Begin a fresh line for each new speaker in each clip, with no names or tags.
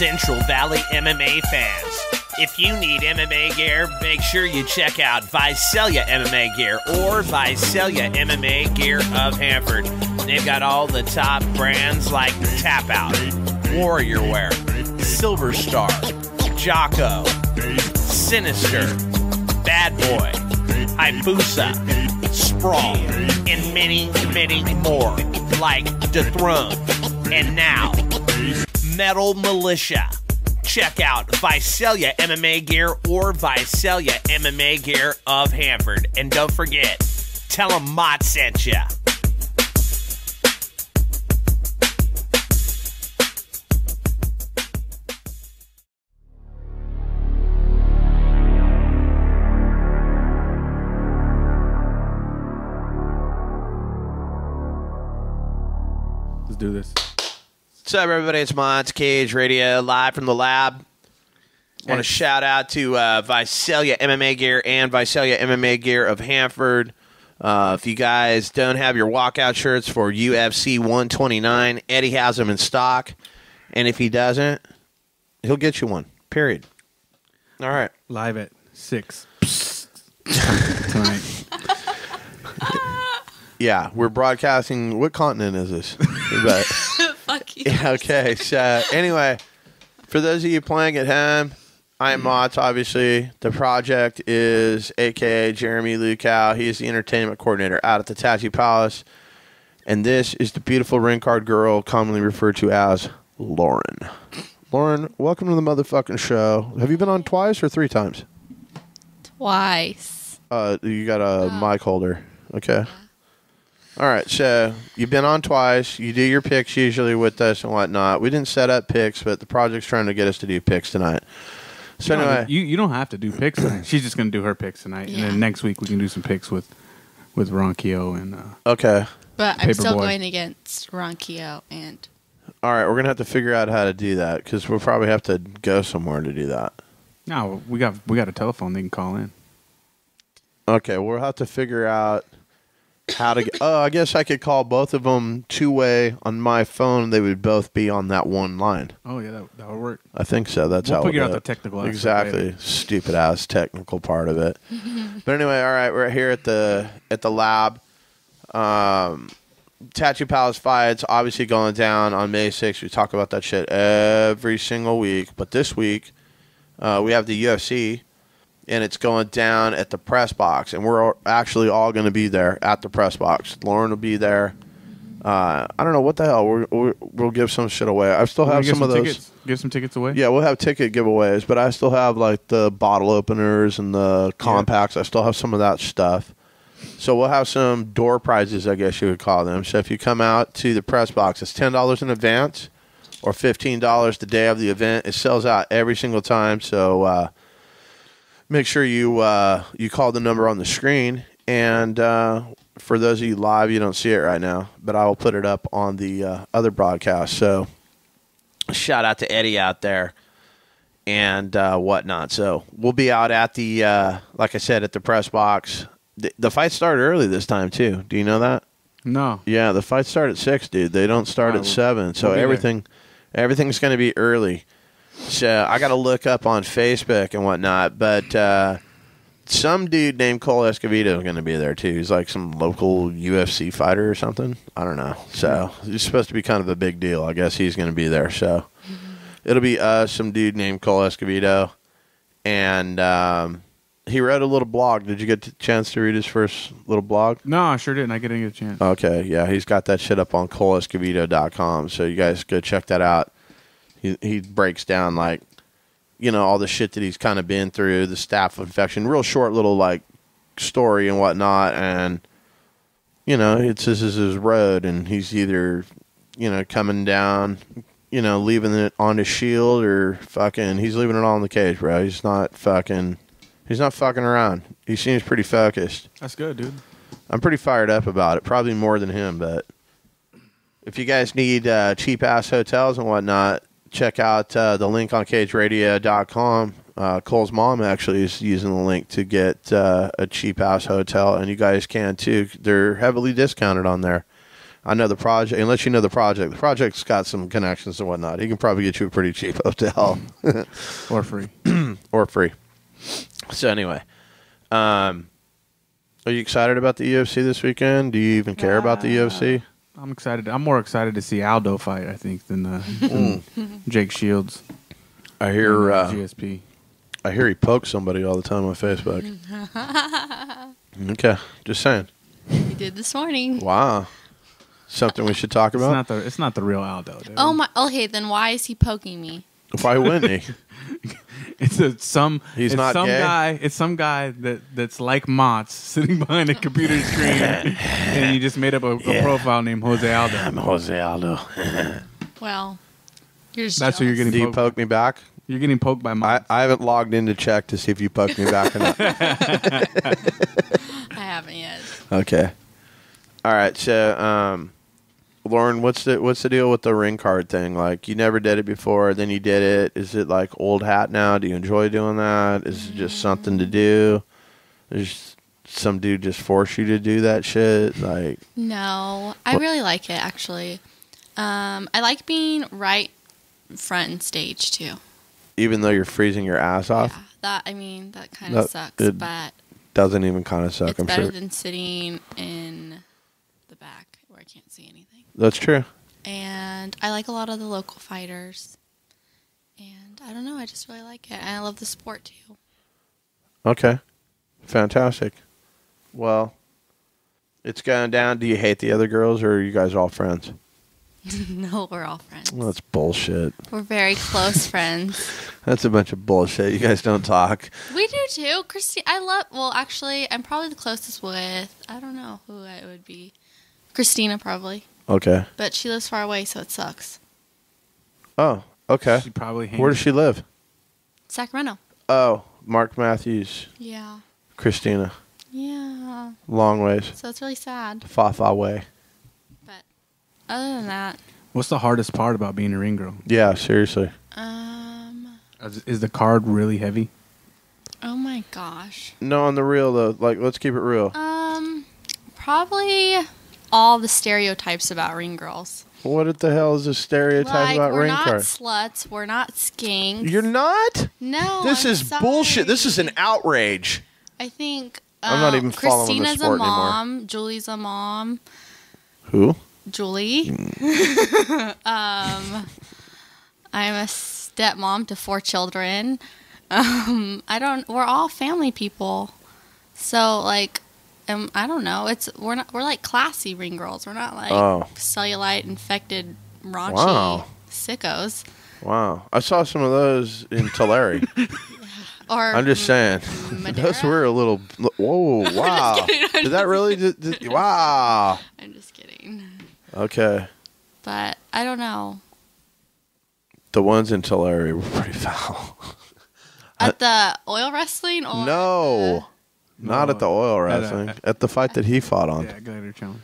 Central Valley MMA fans. If you need MMA gear, make sure you check out Visalia MMA Gear or Visalia MMA Gear of Hanford. They've got all the top brands like Tap Out, Warrior Wear, Silver Star, Jocko, Sinister, Bad Boy, Hayabusa, Sprawl, and many, many more like Dethrone. And now, Metal Militia. Check out Visalia MMA Gear or Visalia MMA Gear of Hanford. And don't forget, tell them Mott sent ya.
Let's do this.
What's up, everybody? It's Mott's Cage Radio, live from the lab. I want to shout out to Visalia MMA Gear and Visalia MMA Gear of Hanford. If you guys don't have your walkout shirts for UFC 129, Eddie has them in stock. And if he doesn't, he'll get you one, period. All right.
Live at 6 tonight.
Yeah, we're broadcasting. What continent is this? But,
Fuck you.
yeah, okay, so anyway, for those of you playing at home, I am Mott, obviously. The project is a.k.a. Jeremy Lukow. He is the entertainment coordinator out at the Tattoo Palace. And this is the beautiful ring card girl, commonly referred to as Lauren. Lauren, welcome to the motherfucking show. Have you been on twice or 3 times?
Twice.
You got a mic holder. Okay. All right, so you've been on twice. You do your picks usually with us and whatnot. We didn't set up picks, but the project's trying to get us to do picks tonight. So anyway,
you don't have to do picks tonight. She's just going to do her picks tonight, and then next week we can do some picks with Ronquillo and
okay.
But I'm still
Paperboy.
going against Ronquillo and...
All right, we're gonna have to figure out how to do that because we'll probably have to go somewhere to do that.
no, we got a telephone they can call in.
Okay, we'll have to figure out how to. I guess I could call both of them two-way on my phone. They would both be on that one line.
Oh yeah, that would work.
I think so. That's
We'll
how
figure
we'll
out
do
the
it.
technical aspect
Exactly,
later.
stupid ass technical part of it. But anyway, all right, we're here at the lab. Tattoo Palace fights obviously going down on May 6th. We talk about that shit every single week. But this week, we have the UFC, and it's going down at the press box. And we're actually all going to be there at the press box. Lauren will be there. I don't know what the hell. We'll give some shit away. I still have some of those.
Tickets? Give some tickets away?
Yeah, we'll have ticket giveaways. But I still have like the bottle openers and the compacts. I still have some of that stuff. So we'll have some door prizes, I guess you would call them. So if you come out to the press box, it's $10 in advance or $15 the day of the event. It sells out every single time. So make sure you call the number on the screen. And for those of you live, you don't see it right now, but I will put it up on the other broadcast. So shout out to Eddie out there and whatnot. So we'll be out at the, like I said, at the press box. The fight started early this time, too. Do you know that?
No.
Yeah, the fights start at 6, dude. They don't start at 7. So
we'll be
everything's going to be early. So I got to look up on Facebook and whatnot. But some dude named Cole Escovedo is going to be there, too. He's like some local UFC fighter or something. I don't know. So he's supposed to be kind of a big deal. I guess he's going to be there. So it'll be some dude named Cole Escovedo. And... he wrote a little blog. Did you get a chance to read his first little blog?
No, I sure didn't. I didn't get a chance.
Okay, yeah. He's got that shit up on ColeEscovedo.com, so you guys go check that out. He breaks down, like, you know, all the shit that he's kind of been through, the staph infection. Real short little, like, story and whatnot. And, you know, this is his road, and he's either, you know, coming down, you know, leaving it on his shield or fucking, he's leaving it all in the cage, bro. He's not fucking around. He seems pretty focused.
That's good, dude.
I'm pretty fired up about it. Probably more than him, but if you guys need cheap-ass hotels and whatnot, check out the link on cageradio.com. Cole's mom actually is using the link to get a cheap-ass hotel, and you guys can too. They're heavily discounted on there.
I know the project. Unless you know the project. The project's got some connections and whatnot. He can probably get you a pretty cheap hotel.
Or free.
Or free. So anyway. Are you excited about the UFC this weekend? Do you even care about the UFC?
I'm excited. I'm more excited to see Aldo fight, I think, than Jake Shields.
I hear
GSP.
I hear he pokes somebody all the time on Facebook. Okay. Just saying.
He did this morning.
Wow. Something we should talk about?
It's not the real Aldo, dude.
Oh my. Okay, then why is he poking me?
Why wouldn't he?
It's some
not gay?
guy. It's some guy that's like Mott's sitting behind a computer screen, and he just made up a profile named Jose Aldo.
I'm Jose Aldo.
Well, you're just
That's what you're
jealous.
getting.
Do you
Poked.
poke me back?
You're getting poked by Mott.
I haven't logged in to check to see if you poked me back or not.
I haven't yet.
Okay. All right. So, Lauren, what's the deal with the ring card thing? Like, you never did it before, then you did it. Is it like old hat now? Do you enjoy doing that? Is it just something to do? Is some dude just force you to do that shit? Like,
No, I really like it actually. I like being right front and stage too.
even though you're freezing your ass off,
Yeah, that kind of sucks,
it
but
doesn't even kind of suck.
it's
I'm
better
sure
than sitting in the back where I can't see anything.
that's true.
And I like a lot of the local fighters. And I don't know, I just really like it. And I love the sport too.
Okay, fantastic. Well, it's going down. Do you hate the other girls, or are you guys all friends?
No, we're all friends.
Well, that's bullshit.
We're very close friends.
That's a bunch of bullshit. You guys don't talk.
We do too. Christine, actually, I'm probably the closest with, I don't know who it would be. Christina, probably.
Okay.
But she lives far away, so it sucks.
Oh, okay.
She probably
Where does she live?
Sacramento.
Oh, Mark Matthews,
Yeah.
Christina.
Yeah.
Long ways.
So it's really sad.
Fa way.
But other than that,
What's the hardest part about being a ring girl?
Yeah, seriously.
Is the card really heavy?
oh my gosh.
No, on the real though. Like, let's keep it real.
Probably all the stereotypes about ring girls.
What the hell is a stereotype
Like,
about
we're
ring
not
cards?
sluts. We're not skinks.
You're not?
No.
This
I'm
is
sorry.
bullshit. This is an outrage.
I think
I'm not even following the
Christina's
sport
a
anymore.
mom. Julie's a mom.
Who?
Julie. I'm a stepmom to 4 children. We're all family people. So like, I don't know. We're like classy ring girls. We're not like cellulite infected raunchy sickos.
Wow. I saw some of those in Tulare.
Or
I'm just saying.
Madeira?
Those were a little... Whoa, wow. Did that really... wow.
I'm just kidding.
Okay.
But I don't know.
The ones in Tulare were pretty foul.
At the oil wrestling? Or
No. Not at the oil wrestling. At the fight that he fought on.
Yeah, Gladiator Challenge.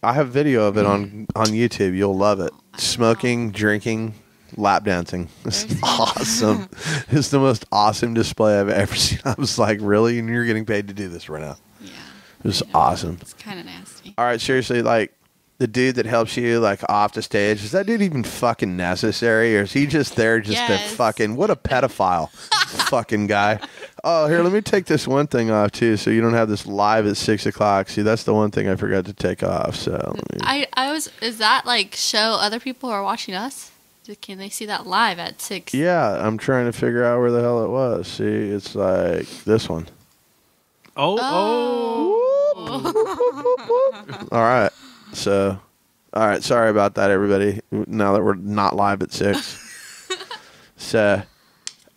I have video of it on YouTube. You'll love it. Smoking, drinking, lap dancing. It's awesome. It's the most awesome display I've ever seen. I was like, really? And you're getting paid to do this right now?
Yeah.
It was awesome.
It's kind of nasty.
All right, seriously, like, the dude that helps you, like, off the stage, is that dude even fucking necessary? Or is he just there just to fucking... What a pedophile fucking guy. Oh, here, let me take this one thing off, too, so you don't have this live at 6 o'clock. See, that's the one thing I forgot to take off, so...
Is that, like, show other people who are watching us? Can they see that live at 6?
Yeah, I'm trying to figure out where the hell it was. See, it's like this one.
Oh.
All right. So, all right. Sorry about that, everybody. Now that we're not live at 6. So,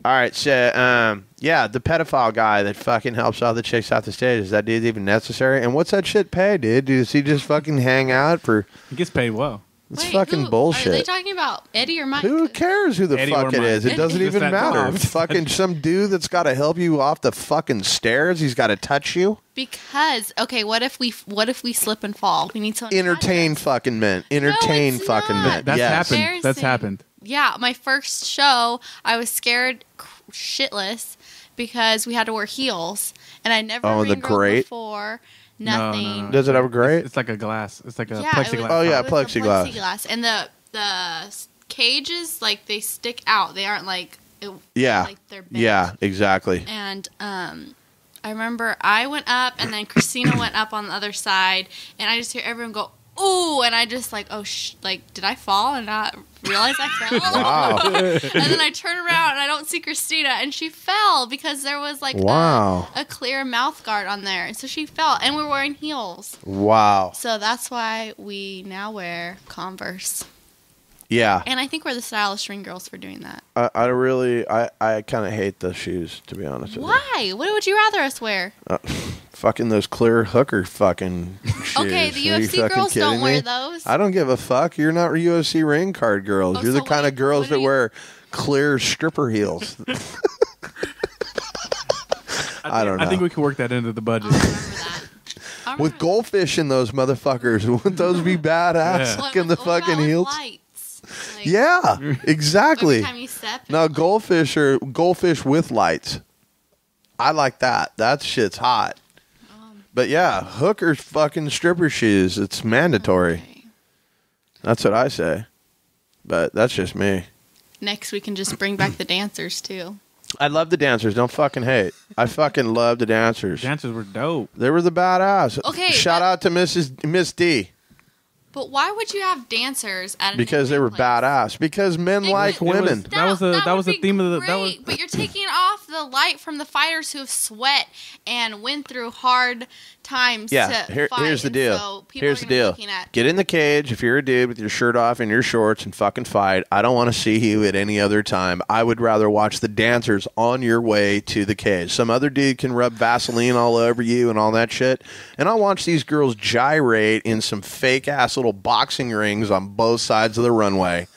all right. So, yeah, the pedophile guy that fucking helps all the chicks off the stage. Is that dude even necessary? And what's that shit pay, dude? Does he just fucking hang out for...
He gets paid well.
It's fucking bullshit.
Are they talking about Eddie or Mike?
Who cares who the
Eddie
fuck
or
it
Mike.
is? It doesn't
It's
even
that
matter.
job.
It's fucking some dude that's got to help you off the fucking stairs. He's got to touch you.
Because what if we slip and fall? We need someone
Entertain
to
fucking men. Entertain
it's
fucking
not.
men.
That's
Yes.
happened. That's
Embarrassing.
happened.
Yeah, my first show, I was scared shitless because we had to wear heels, and I never
Oh, the
ring girl
grate?
before. nothing.
No.
Does it have a grate?
It's like a glass. It's like a
Yeah,
plexiglass.
Oh, yeah,
it was a
plexiglass.
plexiglass. And the cages, like, they stick out. They aren't like
Yeah.
like they're bent.
Yeah, exactly.
And I remember I went up, and then Christina went up on the other side, and I just hear everyone go, "Ooh!" And I just like, did I fall and not realize I fell?
Wow.
And then I turn around and I don't see Christina, and she fell because there was like
Wow.
a clear mouth guard on there, and so she fell, and we were wearing heels.
Wow.
So that's why we now wear Converse.
Yeah.
And I think we're the stylish ring girls for doing that.
I kind of hate those shoes, to be honest with you.
Why? What would you rather us wear?
Fucking those clear hooker fucking shoes.
Okay, the
Are you
UFC
fucking
girls don't
kidding
wear
me?
those.
I don't give a fuck. You're not UFC ring card girls.
Oh,
You're the
so
kind of
what
girls
do
that
you-
wear clear stripper heels. I don't know.
I think we can work that into the budget.
I'll remember that. I'll
With
remember
goldfish in those motherfuckers, wouldn't those be badass?
Yeah.
that.
In the
What about
fucking
with
heels.
lights? Like,
Yeah, exactly.
Every time you step.
No, goldfish are goldfish with lights. I like that. That shit's hot. But yeah, hookers fucking stripper shoes. It's mandatory.
Okay.
That's what I say. But that's just me.
Next, we can just bring back the dancers too.
I love the dancers. Don't fucking hate. I fucking love the dancers.
Dancers were dope.
They were the badass.
Okay,
Shout
but-
out to Miss D.
But why would you have dancers at an
Because they were
intimate place?
badass. Because men
They
like
would-
women.
That was the
would be
theme of the- that
great,
was-
but you're taking off the light from the fighters who have sweat and went through hard times
Yeah,
to fight.
here's the
And
deal.
so people
Here's
are
the
gonna be
deal.
looking at-
Get in the cage if you're a dude with your shirt off and your shorts and fucking fight. I don't want to see you at any other time. I would rather watch the dancers on your way to the cage. Some other dude can rub Vaseline all over you and all that shit. And I'll watch these girls gyrate in some fake ass little boxing rings on both sides of the runway.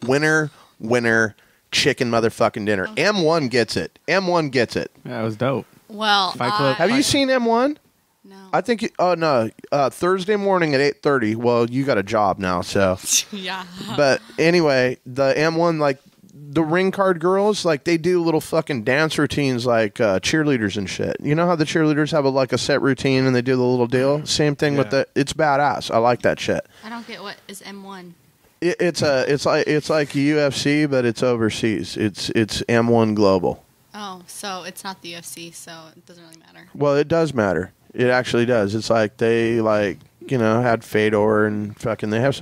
Winner, winner, chicken motherfucking dinner. M1 gets it. M1 gets it.
Yeah, it was dope.
Well,
Fight Club.
Have you seen M1?
No.
I think. Oh no, Thursday morning at 8:30. Well, you got a job now, so.
Yeah.
But anyway, the M1, like the ring card girls, like they do little fucking dance routines, like cheerleaders and shit. You know how the cheerleaders have a set routine and they do the little deal. Same thing with
Yeah.
it's badass. I like that shit.
I don't get what is M1.
It's like UFC, but it's overseas. It's M1 Global.
Oh, so it's not the UFC, so it doesn't really matter.
Well, it does matter. It actually does. It's like they had Fedor and fucking they have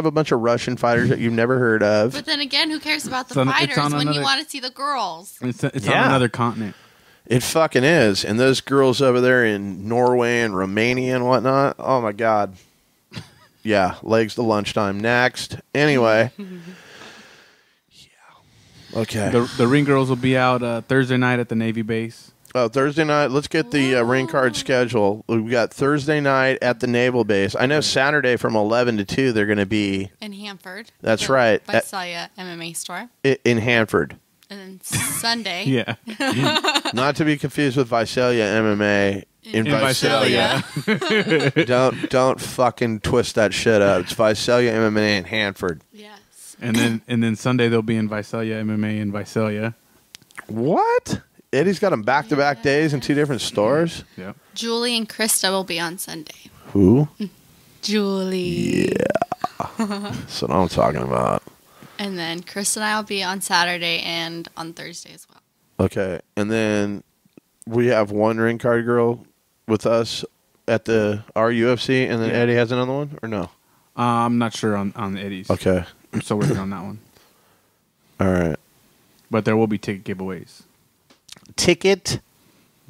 a bunch of Russian fighters that you've never heard of.
But then again, who cares about the
It's on- it's
fighters
on
when you
another-
want to see the girls?
It's on
Yeah.
another continent.
It fucking is. And those girls over there in Norway and Romania and whatnot, oh my God. Yeah, legs to lunchtime. Next. Anyway. Yeah. Okay.
The ring girls will be out Thursday night at the Navy base.
Oh, Thursday night. Let's get the ring card schedule. We've got Thursday night at the Naval Base. I know Saturday from 11 to 2 they're going to be
In Hanford.
That's
the
right.
Visalia MMA store.
in Hanford.
And then Sunday.
Yeah.
Not to be confused with Visalia MMA in
In
Visalia. Don't fucking twist that shit up. It's Visalia MMA in Hanford.
Yes.
and then Sunday they'll be in Visalia MMA in Visalia.
What? Eddie's got them back-to-back days in two different stores?
Yep.
Julie and Krista will be on Sunday.
Who?
Julie.
Yeah. That's what I'm talking about.
And then Chris and I will be on Saturday and on Thursday as well.
Okay. And then we have one ring card girl with us at our UFC, and then
Yeah.
Eddie has another one, or no?
I'm not sure on Eddie's.
Okay.
I'm still working on that one.
All right.
But there will be ticket giveaways.
Ticket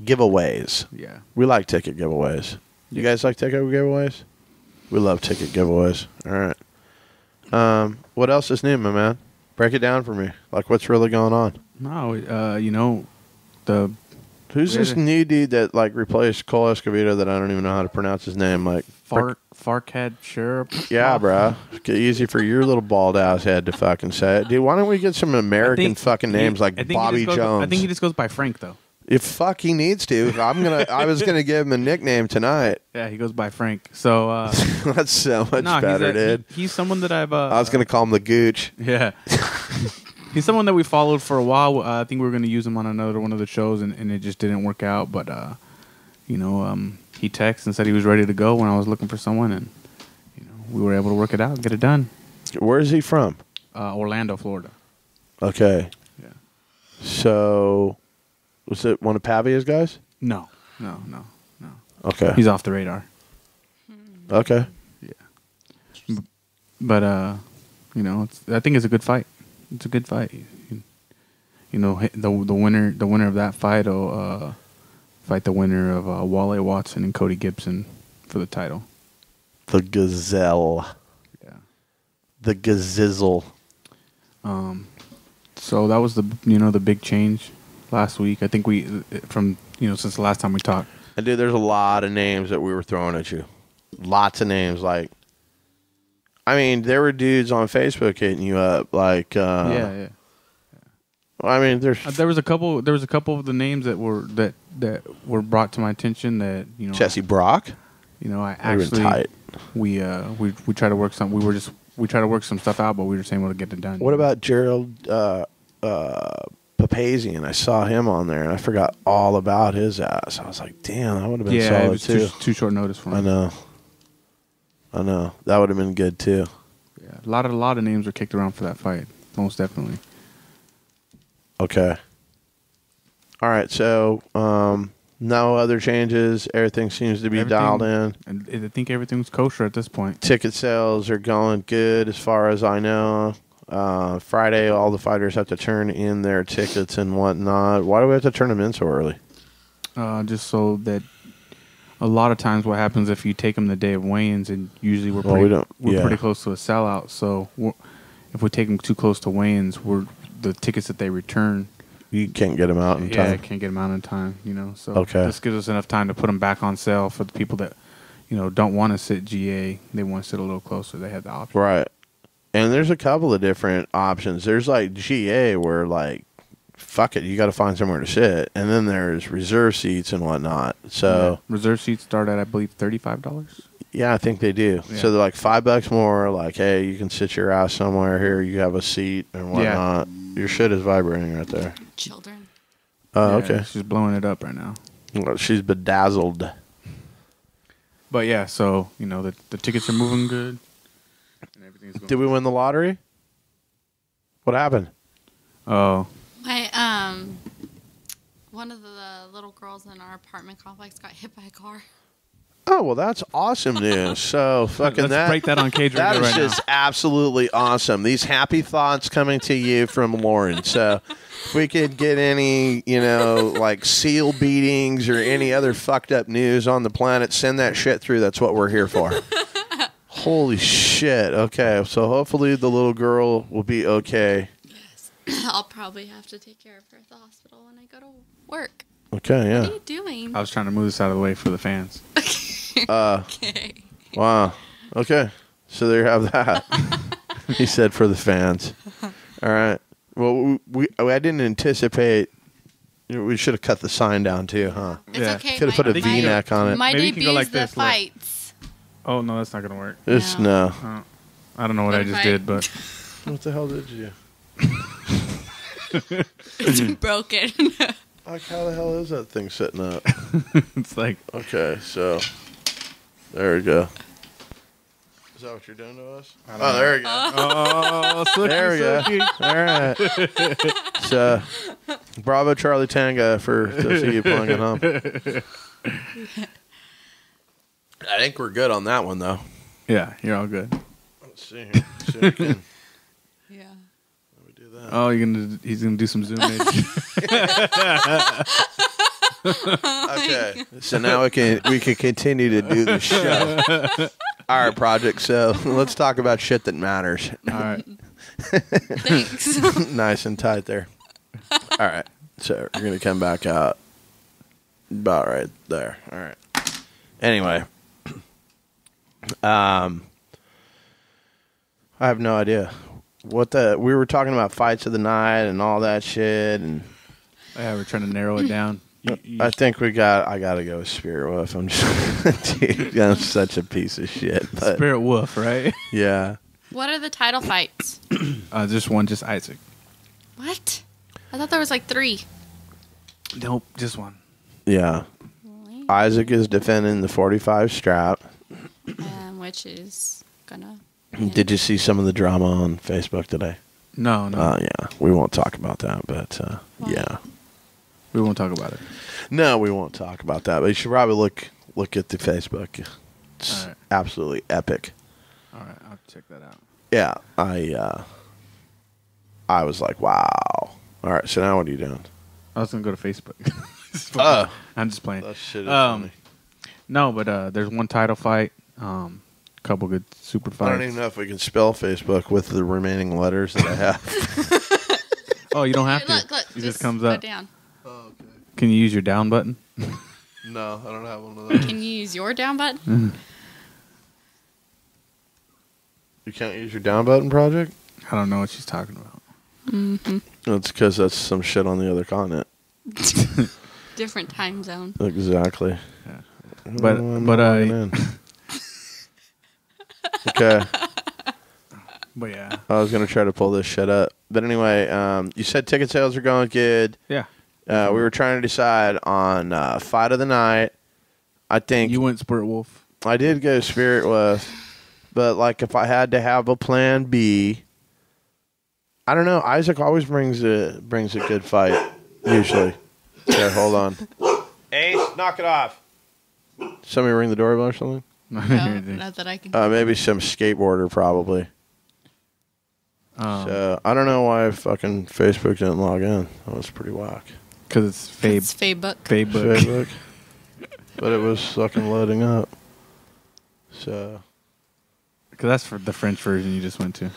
giveaways.
Yeah.
We like ticket giveaways. You guys like ticket giveaways? We love ticket giveaways. All right. What else is new, my man? Break it down for me. Like, what's really going on?
No, the
Who's this new dude that replaced Cole Escovedo that I don't even know how to pronounce his name?
Farkad Sharp.
Yeah, bro. Get easy for your little bald ass head to fucking say it, dude. Why don't we get some American fucking names like Bobby Jones?
I think he just goes by Frank though.
If he needs to, I was gonna give him a nickname tonight.
Yeah, he goes by Frank. So
That's so much better, dude.
He's someone that I've.
I was gonna call him the Gooch.
Yeah. He's someone that we followed for a while. I think we were going to use him on another one of the shows, and it just didn't work out. But he texted and said he was ready to go when I was looking for someone, and we were able to work it out, get it done.
Where is he from?
Orlando, Florida.
Okay.
Yeah.
So, was it one of Pavia's guys?
No.
Okay.
He's off the radar.
Okay.
Yeah. But I think it's a good fight. It's a good fight. The winner of that fight will fight the winner of Wale Watson and Cody Gibson for the title.
The Gazelle.
Yeah.
The Gazizzle.
So that was the big change last week. I think since the last time we talked.
And dude, there's a lot of names that we were throwing at you. Lots of names. Like, I mean, there were dudes on Facebook hitting you up. Like,
yeah.
I mean,
there was a couple of the names that were brought to my attention that
Jesse Brock.
I actually
tight.
we try to work some. We try to work some stuff out, but we were just able to get it done.
What about Gerald Papazian? I saw him on there, and I forgot all about his ass. I was like, damn, that would have been solid
it was
too.
Too short notice for him.
I know. That would have been good too.
Yeah, a lot of names were kicked around for that fight, most definitely.
Okay. All right. So, no other changes. Everything seems to be dialed in.
And I think everything's kosher at this point.
Ticket sales are going good as far as I know. Friday, all the fighters have to turn in their tickets and whatnot. Why do we have to turn them in so early?
Just so that a lot of times what happens if you take them the day of weigh-ins, and usually we're pretty close to a sellout. So if we take them too close to weigh-ins, the tickets that they return,
you can't get them out in time.
Yeah, can't get them out in time. So
okay.
This gives us enough time to put them back on sale for the people that don't want to sit GA. They want to sit a little closer. They have the option.
Right. And there's a couple of different options. There's like GA where like, fuck it, you got to find somewhere to sit. And then there's reserve seats and whatnot. So
reserve seats start at, I believe, $35.
Yeah, I think they do. Yeah. So they're like $5 more. Like, hey, you can sit your ass somewhere here. You have a seat and whatnot. Yeah. Your shit is vibrating right there.
Children.
Oh, okay.
She's blowing it up right now.
Well, she's bedazzled.
But yeah, so the tickets are moving good. And everything's going
Did we win the lottery? What happened?
Oh.
One of the little girls in our apartment complex got hit by a car.
Oh, well, that's awesome news. So, fucking
Let's break that on Cage Radio right now.
That is just absolutely awesome. These happy thoughts coming to you from Lauren. So, if we could get any, like seal beatings or any other fucked up news on the planet, send that shit through. That's what we're here for. Holy shit. Okay, so hopefully the little girl will be okay.
Yes. I'll probably have to take care of her at the hospital when I go to work.
Okay, yeah.
What are you doing?
I was trying to move this out of the way for the fans.
Okay.
Wow. Okay. So there you have that. He said for the fans. All right. Well, I didn't anticipate. We should have cut the sign down too, huh?
It's okay.
Could have put a V-neck on it.
My
Maybe you
debut
can go like
is the
this,
fights.
Oh, no, that's not going to work.
No.
I don't know what I just did, but...
What the hell did you?
It's broken.
Like, how the hell is that thing sitting up?
It's like...
Okay, so... There we go. Is that what you're doing to us? Oh, there we go.
Oh,
there we go. All right. So, bravo, Charlie Tanga, for those of you playing at home. I think we're good on that one, though.
Yeah, you're all good.
Let's see here. See if we can.
Yeah.
Let me do that.
Oh, he's gonna do some zoom in.
Okay, so now we can continue to do the show. All right, project. So let's talk about shit that matters.
All right.
Thanks.
Nice and tight there. All right, so we're gonna come back out about right there. All right. Anyway, I have no idea we were talking about fights of the night and all that shit, and
Yeah, we're trying to narrow it down.
I think I gotta go with Spirit Wolf. I'm just, dude, I'm such a piece of shit. But,
Spirit Wolf, right?
yeah.
What are the title fights?
Just Isaac.
What? I thought there was like 3.
Nope, just one.
Yeah.
Really?
Isaac is defending the 45 strap.
Which is gonna.
Did you see some of the drama on Facebook today?
No.
Yeah. We won't talk about that, but yeah.
We won't talk about it.
No, we won't talk about that. But you should probably look at the Facebook. It's absolutely epic.
All right, I'll check that out.
Yeah, I was like, wow. All right, so now what are you doing?
I was gonna go to Facebook. I'm just playing.
That shit is funny.
No, but there's one title fight. Couple good super fights.
I don't even know if we can spell Facebook with the remaining letters that I have.
Oh, you don't have to.
Look,
it just comes up.
Down.
Oh, okay.
Can you use your down button?
No, I don't have one of those.
Can you use your down button?
You can't use your down button, Project?
I don't know what she's talking about.
Mm-hmm.
That's because that's some shit on the other continent.
Different time zone.
Exactly.
Yeah.
But okay.
But yeah.
I was going to try to pull this shit up. But anyway, you said ticket sales are going good.
Yeah.
We were trying to decide on fight of the night. I think
You went Spirit Wolf.
I did go Spirit Wolf, but like if I had to have a plan B, I don't know. Isaac always brings a good fight usually. Okay, hold on. Ace, knock it off. Somebody ring the doorbell or something?
No, not that I can.
Maybe some skateboarder probably. So I don't know why fucking Facebook didn't log in. That was pretty whack.
Because it's Fabe.
It's Facebook.
Facebook. But it was fucking loading up. So.
Because that's for the French version you just went to.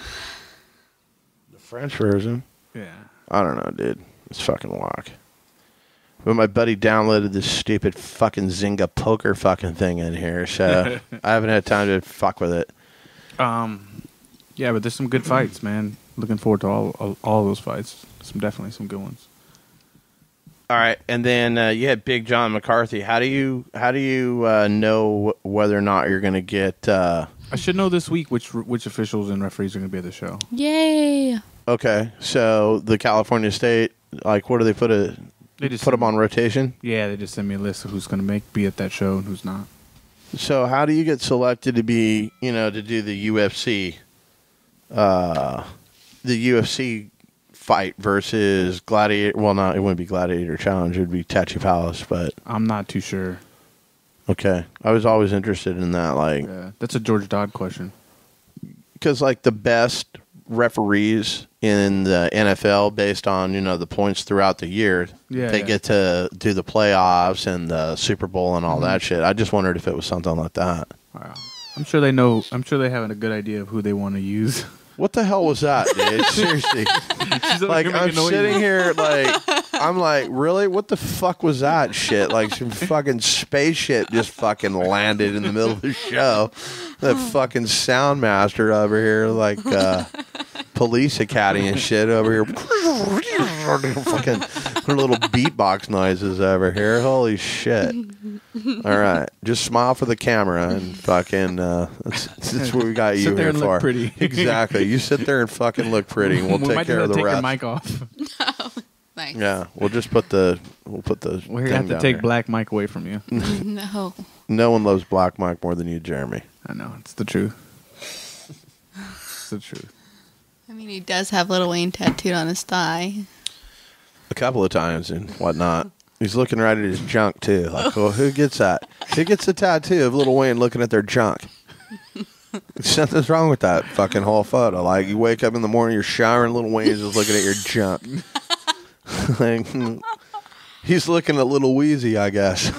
The French version?
Yeah.
I don't know, dude. It's fucking whack. But my buddy downloaded this stupid fucking Zynga poker fucking thing in here, so I haven't had time to fuck with it.
Yeah, but there's some good fights, man. Looking forward to all those fights. Definitely some good ones.
All right, and then you had Big John McCarthy. How do you know whether or not you're going to get?
I should know this week which officials and referees are going to be at the show.
Yay!
Okay, so the California State, like, what do they put They just put them on rotation?
Yeah, they just send me a list of who's going to be at that show and who's not.
So how do you get selected to be, to do the UFC? The UFC fight versus Gladiator. Well, it wouldn't be Gladiator Challenge. It would be Tachi Palace, but
I'm not too sure.
Okay. I was always interested in that. Like,
yeah, that's a George Dodd question.
Because, like, the best referees in the NFL, based on, the points throughout the year, they get to do the playoffs and the Super Bowl and all that shit. I just wondered if it was something like that.
Wow. I'm sure they know. I'm sure they have a good idea of who they want to use.
What the hell was that, dude? Seriously. Like, I'm sitting here, like, I'm like, really? What the fuck was that shit? Like, some fucking spaceship just fucking landed in the middle of the show. The fucking sound master over here, like, Police Academy and shit over here. Fucking little beatbox noises over here. Holy shit. All right. Just smile for the camera and fucking, that's what we got you here for. Look
pretty.
Exactly. You sit there and fucking look pretty, and we'll take care of the rest.
Your mic off.
No. Thanks.
Yeah, we'll just put the
We have to take Black Mike away from you.
No.
No one loves Black Mike more than you, Jeremy.
I know, it's the truth. It's the truth.
I mean, he does have Lil Wayne tattooed on his thigh.
A couple of times and whatnot. He's looking right at his junk too. Like, well, who gets that? Who gets the tattoo of Lil Wayne looking at their junk? Something's wrong with that fucking whole photo. Like, you wake up in the morning, you're showering, Lil Wayne's just looking at your junk. Like, he's looking at Little Wheezy, I guess.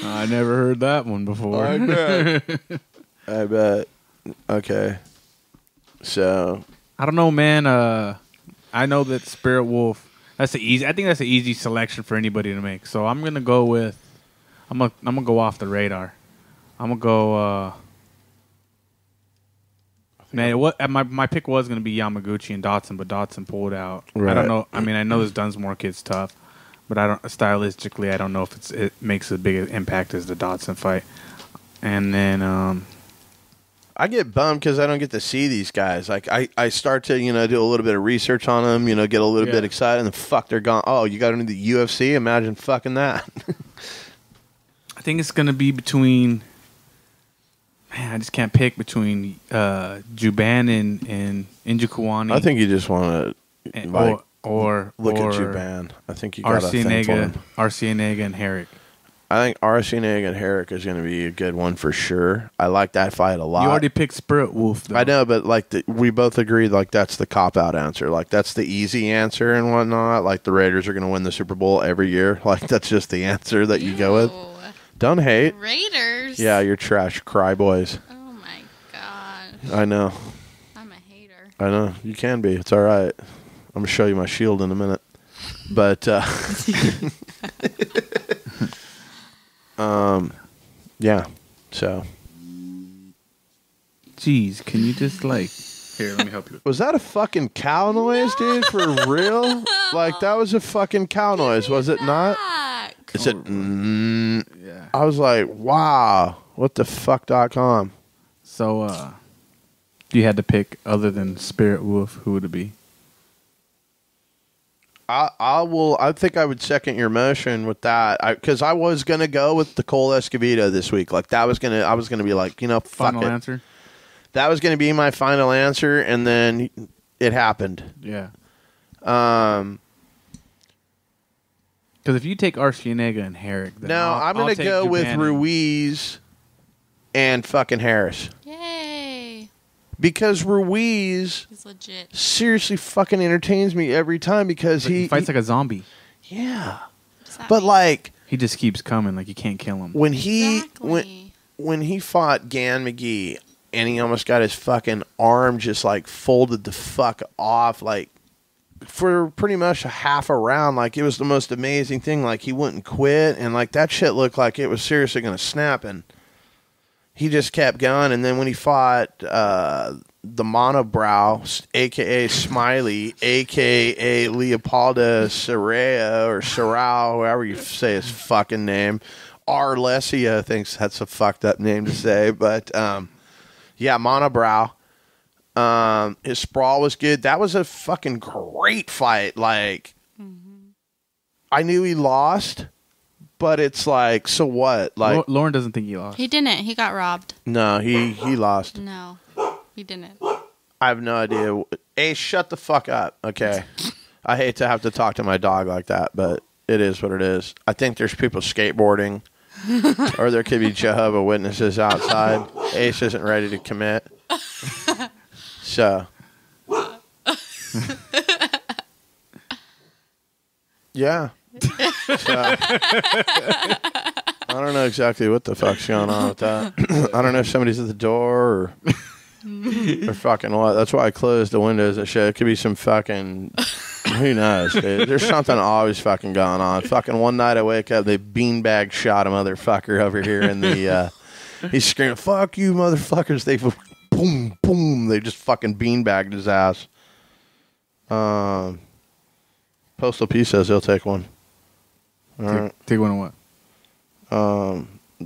I never heard that one before.
I bet. Okay. So,
I don't know, man. I know that Spirit Wolf. I think that's an easy selection for anybody to make. So I'm gonna go with. I'm gonna go off the radar. I'm gonna go. My pick was gonna be Yamaguchi and Dotson, but Dotson pulled out. Right. I don't know. I mean, I know this Dunsmore kid's tough, but stylistically, I don't know if it makes as big an impact as the Dotson fight. And then
I get bummed because I don't get to see these guys. Like I start to do a little bit of research on them, get a little bit excited, and then fuck, they're gone. Oh, you got into the UFC? Imagine fucking that.
I think it's gonna be between. Man, I just can't pick between Juban and Njokuani.
I think you just want to
or
look at Juban. I think you got a thing for him.
Arcianega and Herrick.
I think Arcianega and Herrick is going to be a good one for sure. I like that fight a lot.
You already picked Spirit Wolf, though.
I know, but we both agreed that's the cop-out answer. Like, that's the easy answer and whatnot. Like, the Raiders are going to win the Super Bowl every year. Like, that's just the answer that you go with. Don't hate.
Raiders?
Yeah, you're trash. Cry boys.
Oh, my God.
I know.
I'm a hater.
I know. You can be. It's all right. I'm going to show you my shield in a minute. But, yeah. So.
Jeez, can you just here, let me help you.
Was that a fucking cow noise, dude? For real? Like, that was a fucking cow noise, was it not? It said,
Yeah.
I was like, wow, what the fuck.com.
So, if you had to pick other than Spirit Wolf, who would it be?
I think I would second your motion with that, because I was gonna go with the Cole Escobedo this week. Like, I was gonna be like, fuck
Final
it.
answer?
That was gonna be my final answer, and then it happened.
Yeah. Because if you take Arcianega and Herrick, then
I'm going to go with Ruiz and fucking Harris.
Yay.
Because Ruiz
He's legit.
seriously fucking entertains me every time because
he fights like a zombie.
Yeah.
But
he just keeps coming. Like, you can't kill him.
When he fought Gan McGee and he almost got his fucking arm just folded the fuck off for pretty much a half a round, it was the most amazing thing. He wouldn't quit, and that shit looked like it was seriously going to snap, and he just kept going. And then when he fought the monobrow, a.k.a. Smiley, a.k.a. Leopoldo Sarao, or Sarao, however you say his fucking name, Arlesia thinks that's a fucked up name to say, but yeah, monobrow. His sprawl was good. That was a fucking great fight. I knew he lost, but it's so what?
Lauren doesn't think he lost.
He didn't. He got robbed.
No, he lost.
No, he didn't.
I have no idea. Hey, shut the fuck up. Okay. I hate to have to talk to my dog like that, but it is what it is. I think there's people skateboarding, or there could be Jehovah's Witnesses outside. Ace isn't ready to commit. So, yeah. So, I don't know exactly what the fuck's going on with that. I don't know if somebody's at the door or fucking what. That's why I closed the windows and shit. It could be some fucking, who knows, dude. There's something always fucking going on. Fucking one night I wake up, they beanbag shot a motherfucker over here in the, he's screaming, fuck you motherfuckers. They boom, boom. They just fucking beanbagged his ass. Postal P says he'll take one. All right.
Take one of
what?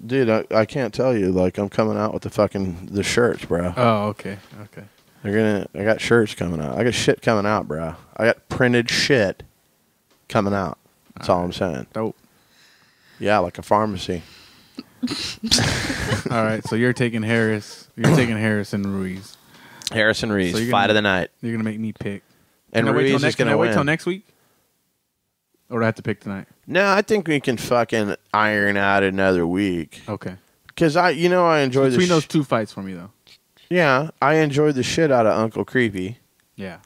Dude, I can't tell you. I'm coming out with the shirts, bro.
Oh, okay. Okay.
I got shirts coming out. I got shit coming out, bro. I got printed shit coming out. That's all I'm saying.
Dope.
Yeah, like a pharmacy.
All right, so you're taking Harris. You're taking Harris and Ruiz.
Harris and Ruiz,
So
fight of the night.
You're gonna make me pick.
And Ruiz is
Can
gonna
I wait
win.
till next week? Or do I have to pick tonight?
No, I think we can fucking iron out another week.
Okay.
Because I enjoy
Between those two fights for me, though.
Yeah, I enjoyed the shit out of Uncle Creepy.
Yeah.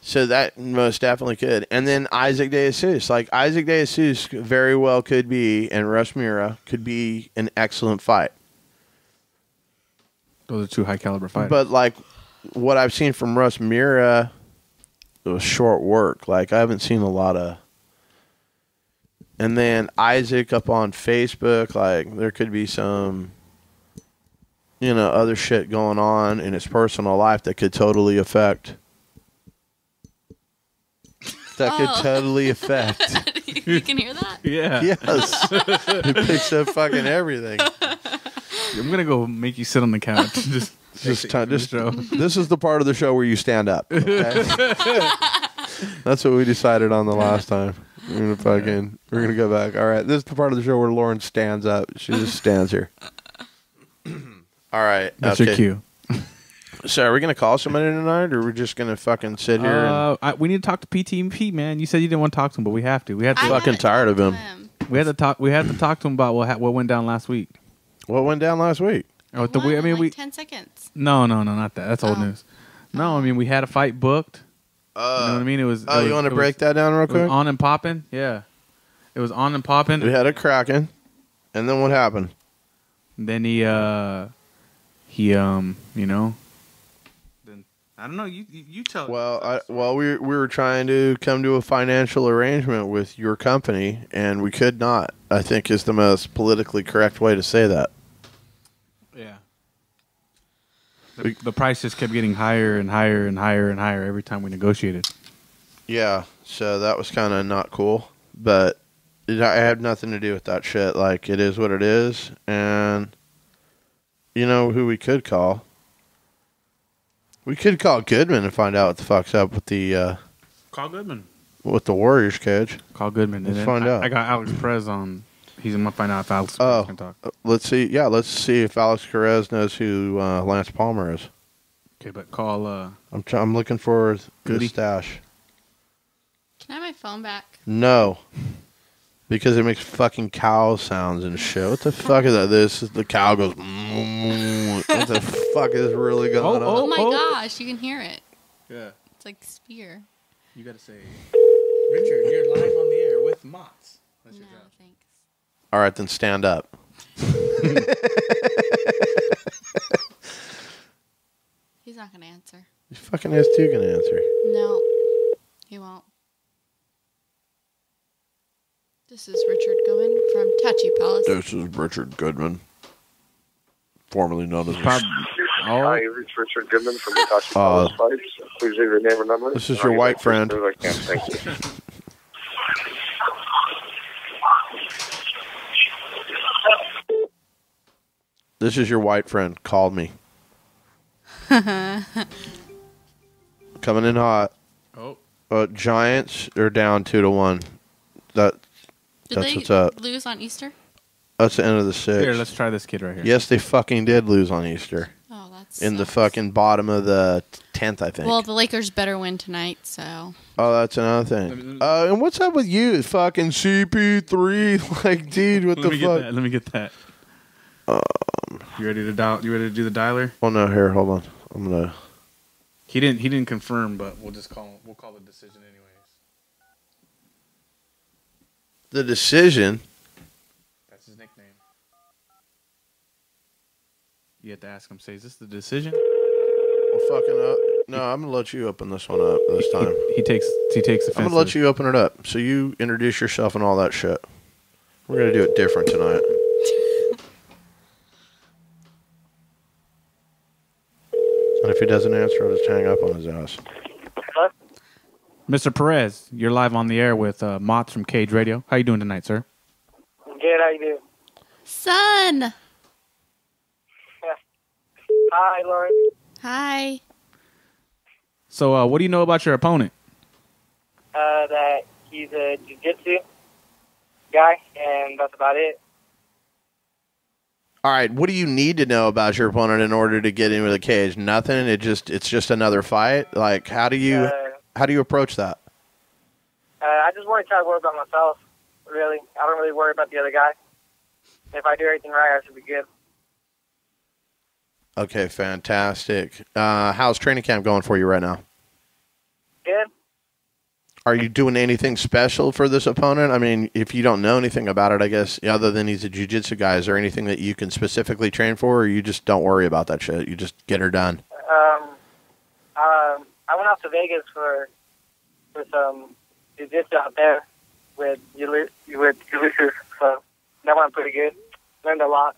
So that most definitely could. And then Isaac De Jesus. Isaac De Jesus very well could be, and Russ Mura could be an excellent fight.
Those are two high caliber fighters.
But what I've seen from Russ Mura, it was short work. I haven't seen a lot of. And then Isaac up on Facebook, there could be some, other shit going on in his personal life that could totally affect. That could totally affect.
You can hear that?
yeah.
Yes. It picks up fucking everything.
I'm gonna go make you sit on the couch. Just
This is the part of the show where you stand up. Okay? That's what we decided on the last time. We're gonna go back. All right, this is the part of the show where Lauren stands up. She just stands here. All right,
That's your cue.
So, are we gonna call somebody tonight, or we're just gonna fucking sit here?
We need to talk to PTP, man. You said you didn't want to talk to him, but we have to.
Fucking tired of him.
We had to talk. We had to talk to him about what went down last week.
What went down last week?
Oh, we
10 seconds.
No, not that. That's old news. No, I mean we had a fight booked. You know what I mean? It was.
You want to break that down real quick?
It was on and popping. Yeah, it was on and popping.
We had it cracking, and then what happened?
Then he you know. Then I don't know. You tell.
Well, we were trying to come to a financial arrangement with your company, and we could not. I think is the most politically correct way to say that.
Yeah. The price just kept getting higher and higher and higher and higher every time we negotiated.
Yeah, so that was kind of not cool, but I had nothing to do with that shit. Like, it is what it is, and you know who we could call? We could call Goodman and find out what the fuck's up with the
Call Goodman.
With the Warriors cage.
Call Goodman.
Let's find out.
I got Alex Perez on. He's gonna find out if Alex Perez can talk.
Let's see. Yeah, let's see if Alex Perez knows who Lance Palmer is.
Okay, but call.
I'm looking for the
Goody.
stash.
Can I have my phone back?
No, because it makes fucking cow sounds and shit. What the fuck is that? This is the cow goes. What the fuck is really going on?
Oh my gosh, you can hear it.
Yeah.
It's like Spear.
You gotta say, Richard, you're live on the air with Mott's.
No, thanks.
All right, then stand up.
He's not going to answer.
You fucking ass too gonna answer.
No, he won't. This is Richard Goodman from Tattoo Palace.
This is Richard Goodman, formerly known as.
Hi, it's Richard Goodman from the Tattoo Palace Pipes. Please leave your name and number.
This is your white friend.
I can. Thank you.
This is your white friend. Called me. Coming in hot. Giants are down 2-1. That's what's up.
Did they lose on Easter?
That's the end of the sixth.
Here, let's try this kid right here.
Yes, they fucking did lose on Easter.
Oh, that's
in the fucking bottom of the 10th, I think.
Well, the Lakers better win tonight, so.
Oh, that's another thing. And what's up with you, fucking CP3? Like, dude, what the fuck?
Let me get that. You ready to dial? You ready to do the dialer?
Oh no, here, hold on. I'm gonna.
He didn't confirm, but we'll just call. We'll call the decision anyways.
The decision.
That's his nickname. You have to ask him. Say, is this the decision?
Well, fucking up. No, I'm gonna let you open this one up this time.
He takes offense.
I'm gonna let you open it up. So you introduce yourself and all that shit. We're gonna do it different tonight. And if he doesn't answer, I'll just hang up on his ass.
Hello?
Mr. Perez, you're live on the air with Mott's from Cage Radio. How you doing tonight, sir?
Good, how you doing?
Son!
Hi, Lauren.
Hi.
So, what do you know about your opponent?
That he's a jiu-jitsu guy, and that's about it.
All right, what do you need to know about your opponent in order to get into the cage? Nothing. It's just another fight. Like, how do you approach that?
I just want to try to work on myself. Really, I don't really worry about the other guy. If I do everything right, I should be good.
Okay, fantastic. How's training camp going for you right now?
Good.
Are you doing anything special for this opponent? I mean, if you don't know anything about it, I guess, other than he's a jiu-jitsu guy, is there anything that you can specifically train for, or you just don't worry about that shit? You just get her done?
I went out to Vegas for some jiu-jitsu out there with Ulysses, so that went pretty good. Learned a lot.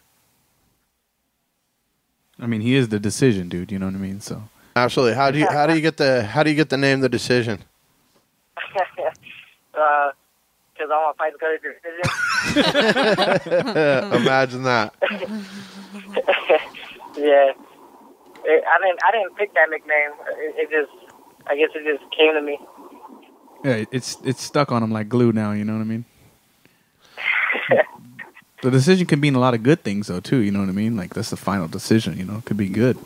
I mean, he is the decision, dude. You know what I mean? So
absolutely. How do you get the name The Decision?
Because I want to fight the decision.
Imagine that.
Yeah. I didn't pick that nickname. I guess it just came to me.
Yeah, it's stuck on him like glue now. You know what I mean? The decision can mean a lot of good things though too. You know what I mean? Like that's the final decision. You know, it could be good.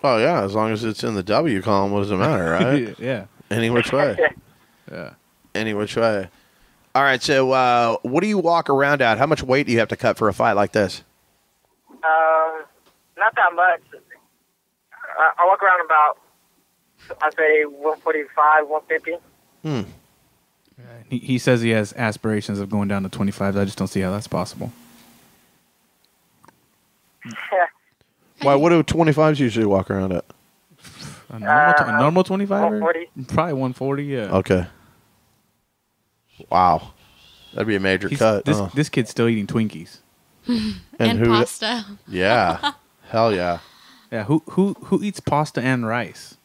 Oh yeah, as long as it's in the W column, what does it matter, right?
Yeah.
Any which way.
Yeah.
Any which way. All right, so what do you walk around at? How much weight do you have to cut for a fight like this?
Not that much. I walk around about, I'd say 145, 150.
He says he has aspirations of going down to 25. I just don't see how that's possible.
Why? What do 25s usually walk around at?
A normal 25?
140.
Probably 140, yeah.
Okay. Wow. That'd be a major cut.
This kid's still eating Twinkies.
And pasta.
Yeah. Hell yeah.
Yeah, who eats pasta and rice?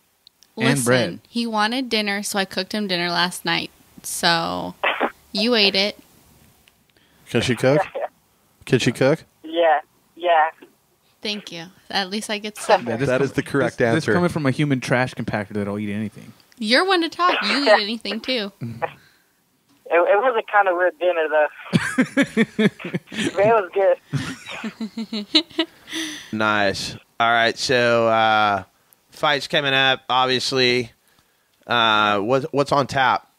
Listen,
and bread?
he wanted dinner, so I cooked him dinner last night. So you ate it.
Can she cook? Can she cook?
Yeah.
Thank you. At least I get some.
Yeah,
That is the correct
This
answer.
coming from a human trash compactor that'll eat anything.
You're one to talk. You eat anything too.
It was a kind of weird dinner, though. But it was good.
Nice. All right, so fights coming up, obviously. What's on tap?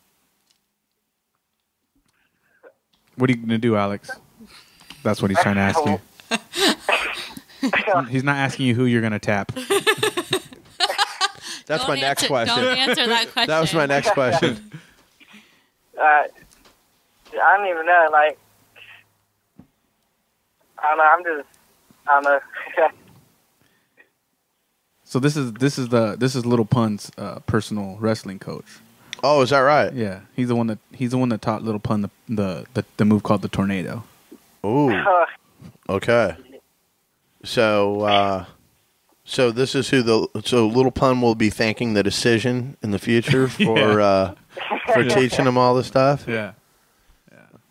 What are you going to do, Alex? That's what he's trying to ask you. He's not asking you who you're going to tap.
That's my next
Don't
question.
answer that question.
That was my next question.
I don't even know. Like, I don't know.
So this is Little Pun's personal wrestling coach.
Oh, is that right?
Yeah, he's the one that taught Little Pun the move called the tornado.
Ooh. Okay. So this is who so Little Pun will be thanking the decision in the future for for teaching him all this stuff.
Yeah.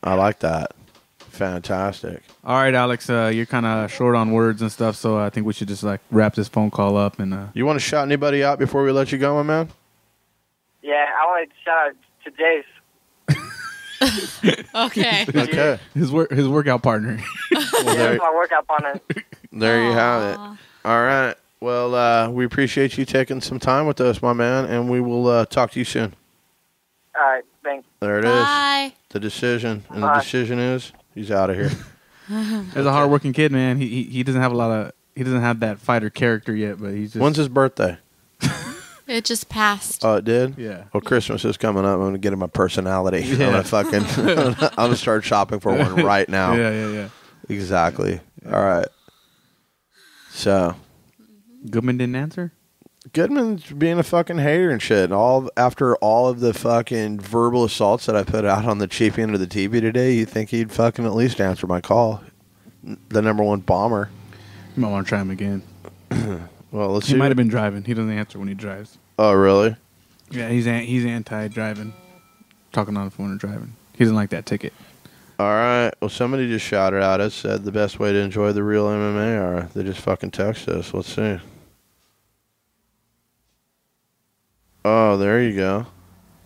I like that. Fantastic.
All right, Alex, you're kind of short on words and stuff, so I think we should just like wrap this phone call up and.
You want to shout anybody out before we let you go, my man?
Yeah, I wanted to shout out to Jace.
Okay.
Okay.
His workout partner.
Well,
That's my workout partner.
there you have it. All right. Well, we appreciate you taking some time with us, my man, and we will talk to you soon.
All right, thanks.
There it is.
Bye.
The decision. And the
Bye.
decision is he's out of here.
He's a hardworking kid, man. He doesn't have that fighter character yet, but he's just.
When's his birthday?
It just passed.
Oh, it did?
Yeah.
Well, Christmas is coming up. I'm going to get him a personality.
Yeah.
I'm going to start shopping for one right now.
Yeah.
Exactly. All right. So,
Goodman didn't answer?
Goodman's being a fucking hater and shit. After all of the fucking verbal assaults that I put out on the champion of the TV today, you think he'd fucking at least answer my call? The number one bomber.
You might want to try him again.
Well, let's see.
He might have been driving. He doesn't answer when he drives.
Oh, really?
Yeah, he's anti-driving. Talking on the phone and driving. He doesn't like that ticket.
All right. Well, somebody just shouted out us, said the best way to enjoy the ReaL MMA Hour. They just fucking text us. Let's see. Oh, there you go.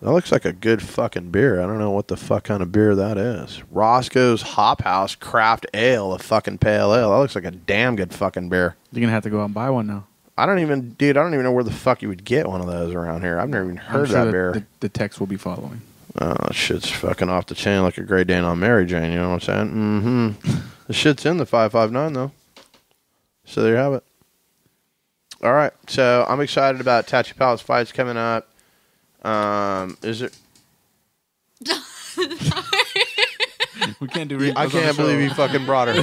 That looks like a good fucking beer. I don't know what the fuck kind of beer that is. Roscoe's Hop House Craft Ale, a fucking pale ale. That looks like a damn good fucking beer.
You're going to have to go out and buy one now.
I don't even know where the fuck you would get one of those around here. I've never even heard of that beer.
The text will be following.
Oh, that shit's fucking off the chain like a Great Dane on Mary Jane, you know what I'm saying? Mm-hmm. The shit's in the 559, though. So there you have it. All right, so I'm excited about Tachi Palace fights coming up. Is it?
We can't do.
I can't believe you fucking brought her.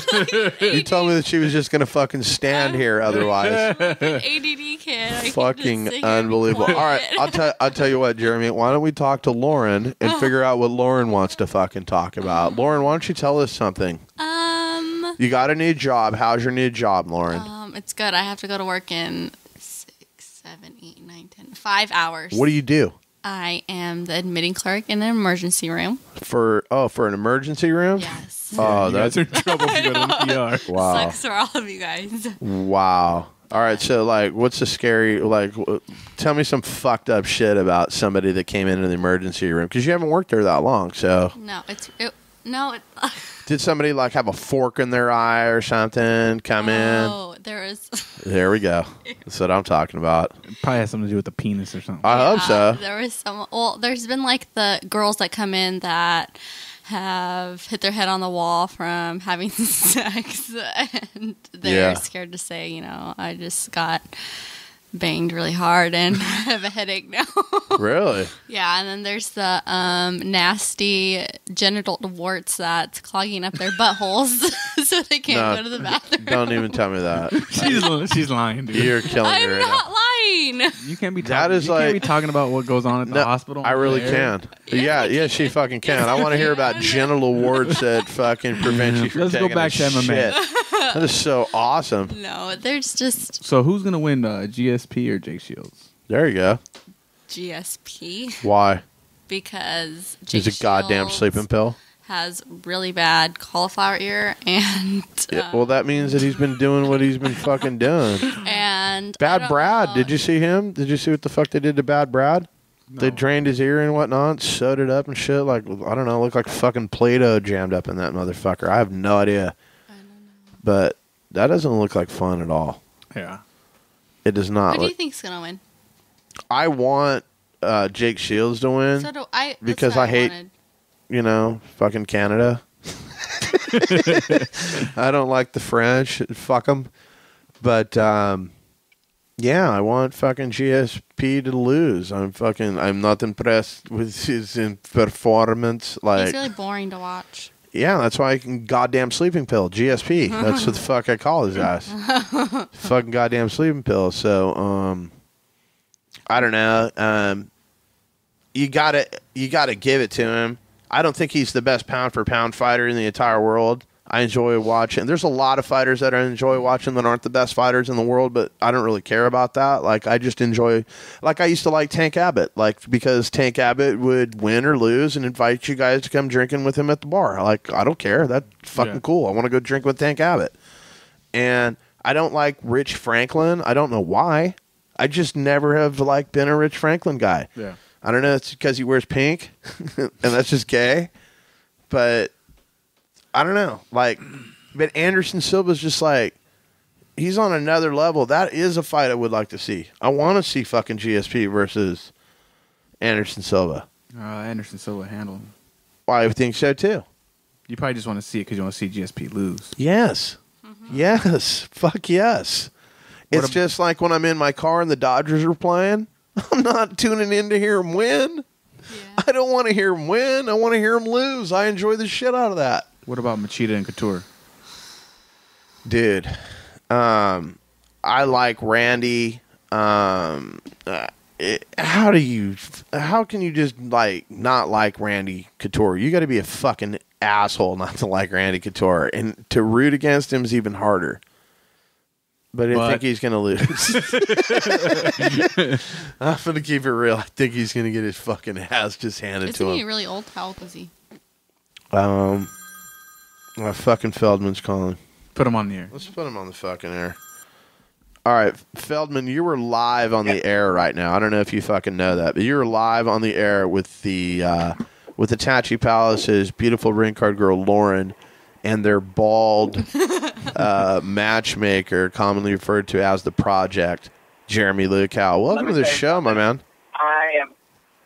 You told me that she was just gonna fucking stand here otherwise.
ADD kid. I
Fucking
can just sit here and be
unbelievable. All right,
quiet.
I'll tell you what, Jeremy. Why don't we talk to Lauren and figure out what Lauren wants to fucking talk about? Lauren, why don't you tell us something? You got a new job. How's your new job, Lauren?
It's good. I have to go to work in 6, 7, 8, 9, 10, 5 hours.
What do you do?
I am the admitting clerk in an emergency room.
For an emergency room?
Yes.
Oh,
You guys
that's
are in trouble if you go to the ER.
wow.
Sucks for all of you guys.
Wow. All right, so like, what's the scary? Like, tell me some fucked up shit about somebody that came into the emergency room because you haven't worked there that long. So
no.
Did somebody like have a fork in their eye or something? Come in.
Oh, there is.
There we go. That's what I'm talking about.
It probably has something to do with the penis or something.
I hope so.
There was some. Well, there's been like the girls that come in that have hit their head on the wall from having sex, and they're scared to say, I just got banged really hard and have a headache now.
Really?
Yeah, and then there's the nasty genital warts that's clogging up their buttholes so they can't go to the bathroom.
Don't even tell me that.
She's lying, dude.
You're killing me
I'm
right
not
now.
lying.
You can't be
That is
can't be
like-
talking about what goes on at the hospital.
I really can. Yeah, she fucking can. I want to hear about genital warts that fucking prevent you from
Let's
taking
go back
a
to MMA.
shit. That is so awesome.
No, there's just
So who's gonna win, GSP or Jake Shields?
There you go.
GSP
Why?
because Jake
He's a goddamn
Shields
sleeping pill.
has really bad cauliflower ear and
Yeah, well, that means that he's been doing what he's been fucking doing.
and I
Bad
don't
Brad,
know.
did you see him? Did you see what the fuck they did to Bad Brad? They drained his ear and whatnot, sewed it up and shit. Like, I don't know, looked like fucking Play-Doh jammed up in that motherfucker. I have no idea.
I don't know.
But that doesn't look like fun at all.
Yeah.
It does not
Who do you
look.
think's gonna win?
I want Jake Shields to win.
So do I. That's
Because
what
I hate-
wanted.
Fucking Canada. I don't like the French. Fuck them. But, yeah, I want fucking GSP to lose. I'm not impressed with his performance. Like,
He's really boring to watch.
yeah, that's why I can goddamn sleeping pill. GSP. That's what the fuck I call his ass. Fucking goddamn sleeping pill. So, I don't know. You gotta give it to him. I don't think he's the best pound for pound fighter in the entire world. I enjoy watching. There's a lot of fighters that I enjoy watching that aren't the best fighters in the world, but I don't really care about that. Like, I just enjoy, like, I used to like Tank Abbott, like, because Tank Abbott would win or lose and invite you guys to come drinking with him at the bar. Like, I don't care. That's fucking cool. I want to go drink with Tank Abbott. And I don't like Rich Franklin. I don't know why. I just never have, like, been a Rich Franklin guy.
Yeah.
I don't know. It's because he wears pink, and that's just gay. But I don't know. Like, but Anderson Silva's just like, he's on another level. That is a fight I would like to see. I want to see fucking GSP versus Anderson Silva.
Anderson Silva handle him.
Well, I think so too.
You probably just want to see it because you want to see GSP lose.
Yes. Yes. Fuck yes. It's just like when I'm in my car and the Dodgers are playing. I'm not tuning in to hear him win.
Yeah.
I don't want to hear him win. I want to hear him lose. I enjoy the shit out of that.
What about Machida and Couture?
Dude, I like Randy. How can you just like not like Randy Couture? You got to be a fucking asshole not to like Randy Couture, and to root against him is even harder. But I think he's going to lose. I'm going to keep it real. I think he's going to get his fucking ass just handed to
Isn't he
him.
really old? How old is he?
Fucking Feldman's calling.
Put him on the air.
Let's put him on the fucking air. All right, Feldman, you were live on the air right now. I don't know if you fucking know that, but you're live on the air with the Tachi Palace's beautiful ring card girl, Lauren, and their bald matchmaker, commonly referred to as the Project, Jeremy Lukow. Welcome to the show, my man.
I am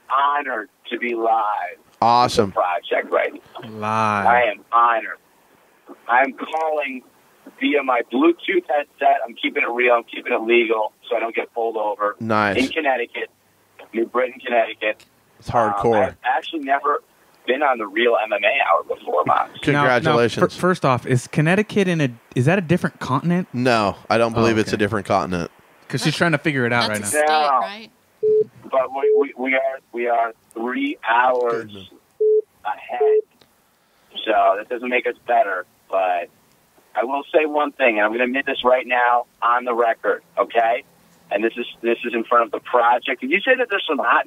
honored to be live.
Awesome.
Project right now.
Live.
I am honored. I'm calling via my Bluetooth headset. I'm keeping it real. I'm keeping it legal so I don't get pulled over.
Nice.
In Connecticut, New Britain, Connecticut.
It's hardcore.
I've actually never been on the ReaL MMA Hour before, Mox.
Congratulations.
Now, first off, is Connecticut is that a different continent?
No, I don't believe it's
okay.
a different continent.
Because she's trying to figure it out right
That's
now.
a state,
No.
right?
But we are 3 hours ahead. So that doesn't make us better, but I will say one thing, and I'm going to admit this right now on the record, okay? And this is in front of the Project. Did you say that there's some hot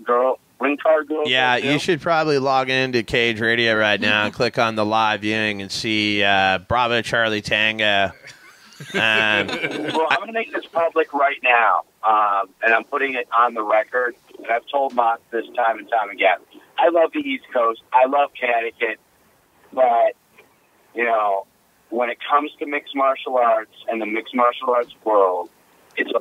ring card girls?
Yeah,
there, too?
you should probably log into Cage Radio right now and click on the live viewing and see Bravo Charlie Tango
Well, I'm going to make this public right now, and I'm putting it on the record. And I've told Mock this time and time again. I love the East Coast. I love Connecticut. But, you know, when it comes to mixed martial arts and the mixed martial arts world, it's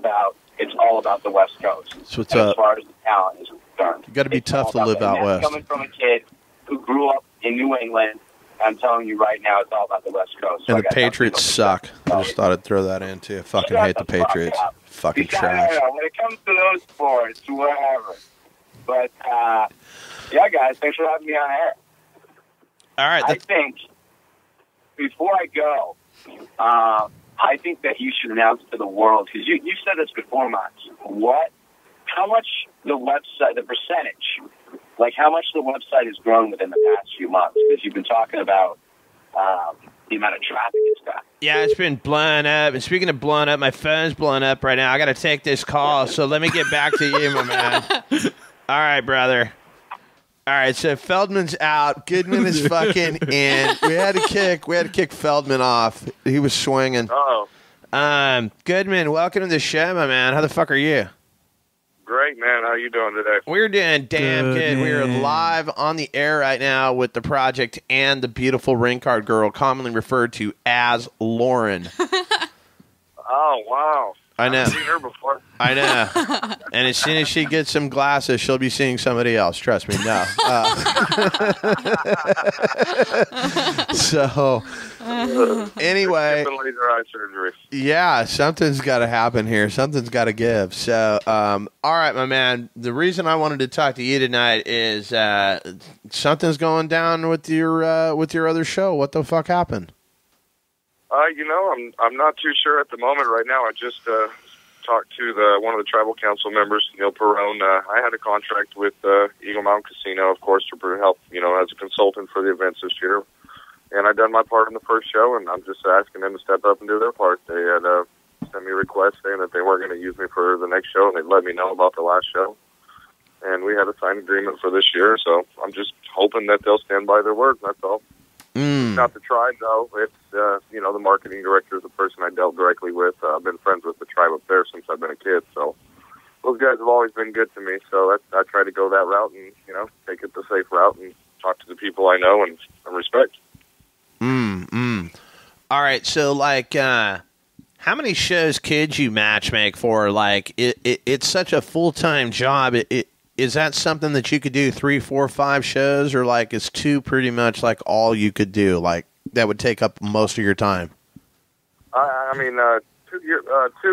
all about the West Coast.
So what's
and
up?
As far as the talent is concerned.
You got to be tough to live out west.
Coming from a kid who grew up in New England, I'm telling you right now, it's all about the West Coast. So
And the Patriots suck. I just thought I'd throw that in, too. I fucking hate the Patriots. Fucking trash.
When it comes to those sports, whatever. But, yeah, guys, thanks for having me on air.
All right.
I think, before I go, I think that you should announce to the world, because you said this before, Max, how much the website, the percentage, like how much the website has grown within the past few months, because you've been talking about the amount of traffic and stuff.
Yeah, it's been blown up. And speaking of blown up, my phone's blown up right now. I got to take this call, so let me get back to you, my man. All right, brother. All right, so Feldman's out. Goodman is fucking in. We had to kick Feldman off. He was swinging.
Oh,
Goodman, welcome to the show, my man. How the fuck are you?
great, man. How you doing today?
We're doing damn good. We are live on the air right now with the project and the beautiful ring card girl, commonly referred to as Lauren.
Oh, wow.
I know.
I've seen her before.
I know. And as soon as she gets some glasses, she'll be seeing somebody else. Trust me. No. So, anyway.
Skipping laser eye surgery.
Yeah, something's got to happen here. Something's got to give. So,
all right, my man. The reason I wanted to talk to you tonight is something's going down with your other show. What the fuck happened?
I'm not too sure at the moment right now. I just talked to one of the tribal council members, Neil Perrone. I had a contract with Eagle Mountain Casino, of course, to help, as a consultant for the events this year. And I done my part in the first show, and I'm just asking them to step up and do their part. They had sent me a request saying that they weren't going to use me for the next show, and they'd let me know about the last show. And we had a signed agreement for this year, so I'm just hoping that they'll stand by their word, that's all. Not the tribe, though. It's, the marketing director is the person I dealt directly with. I've been friends with the tribe up there since I've been a kid, so those guys have always been good to me. So I try to go that route and, take it the safe route and talk to the people I know and respect.
All right, so, how many shows could you match make for? It's such a full-time job. Is that something that you could do 3, 4, 5 shows, or is 2 pretty much all you could do? That would take up most of your time.
2,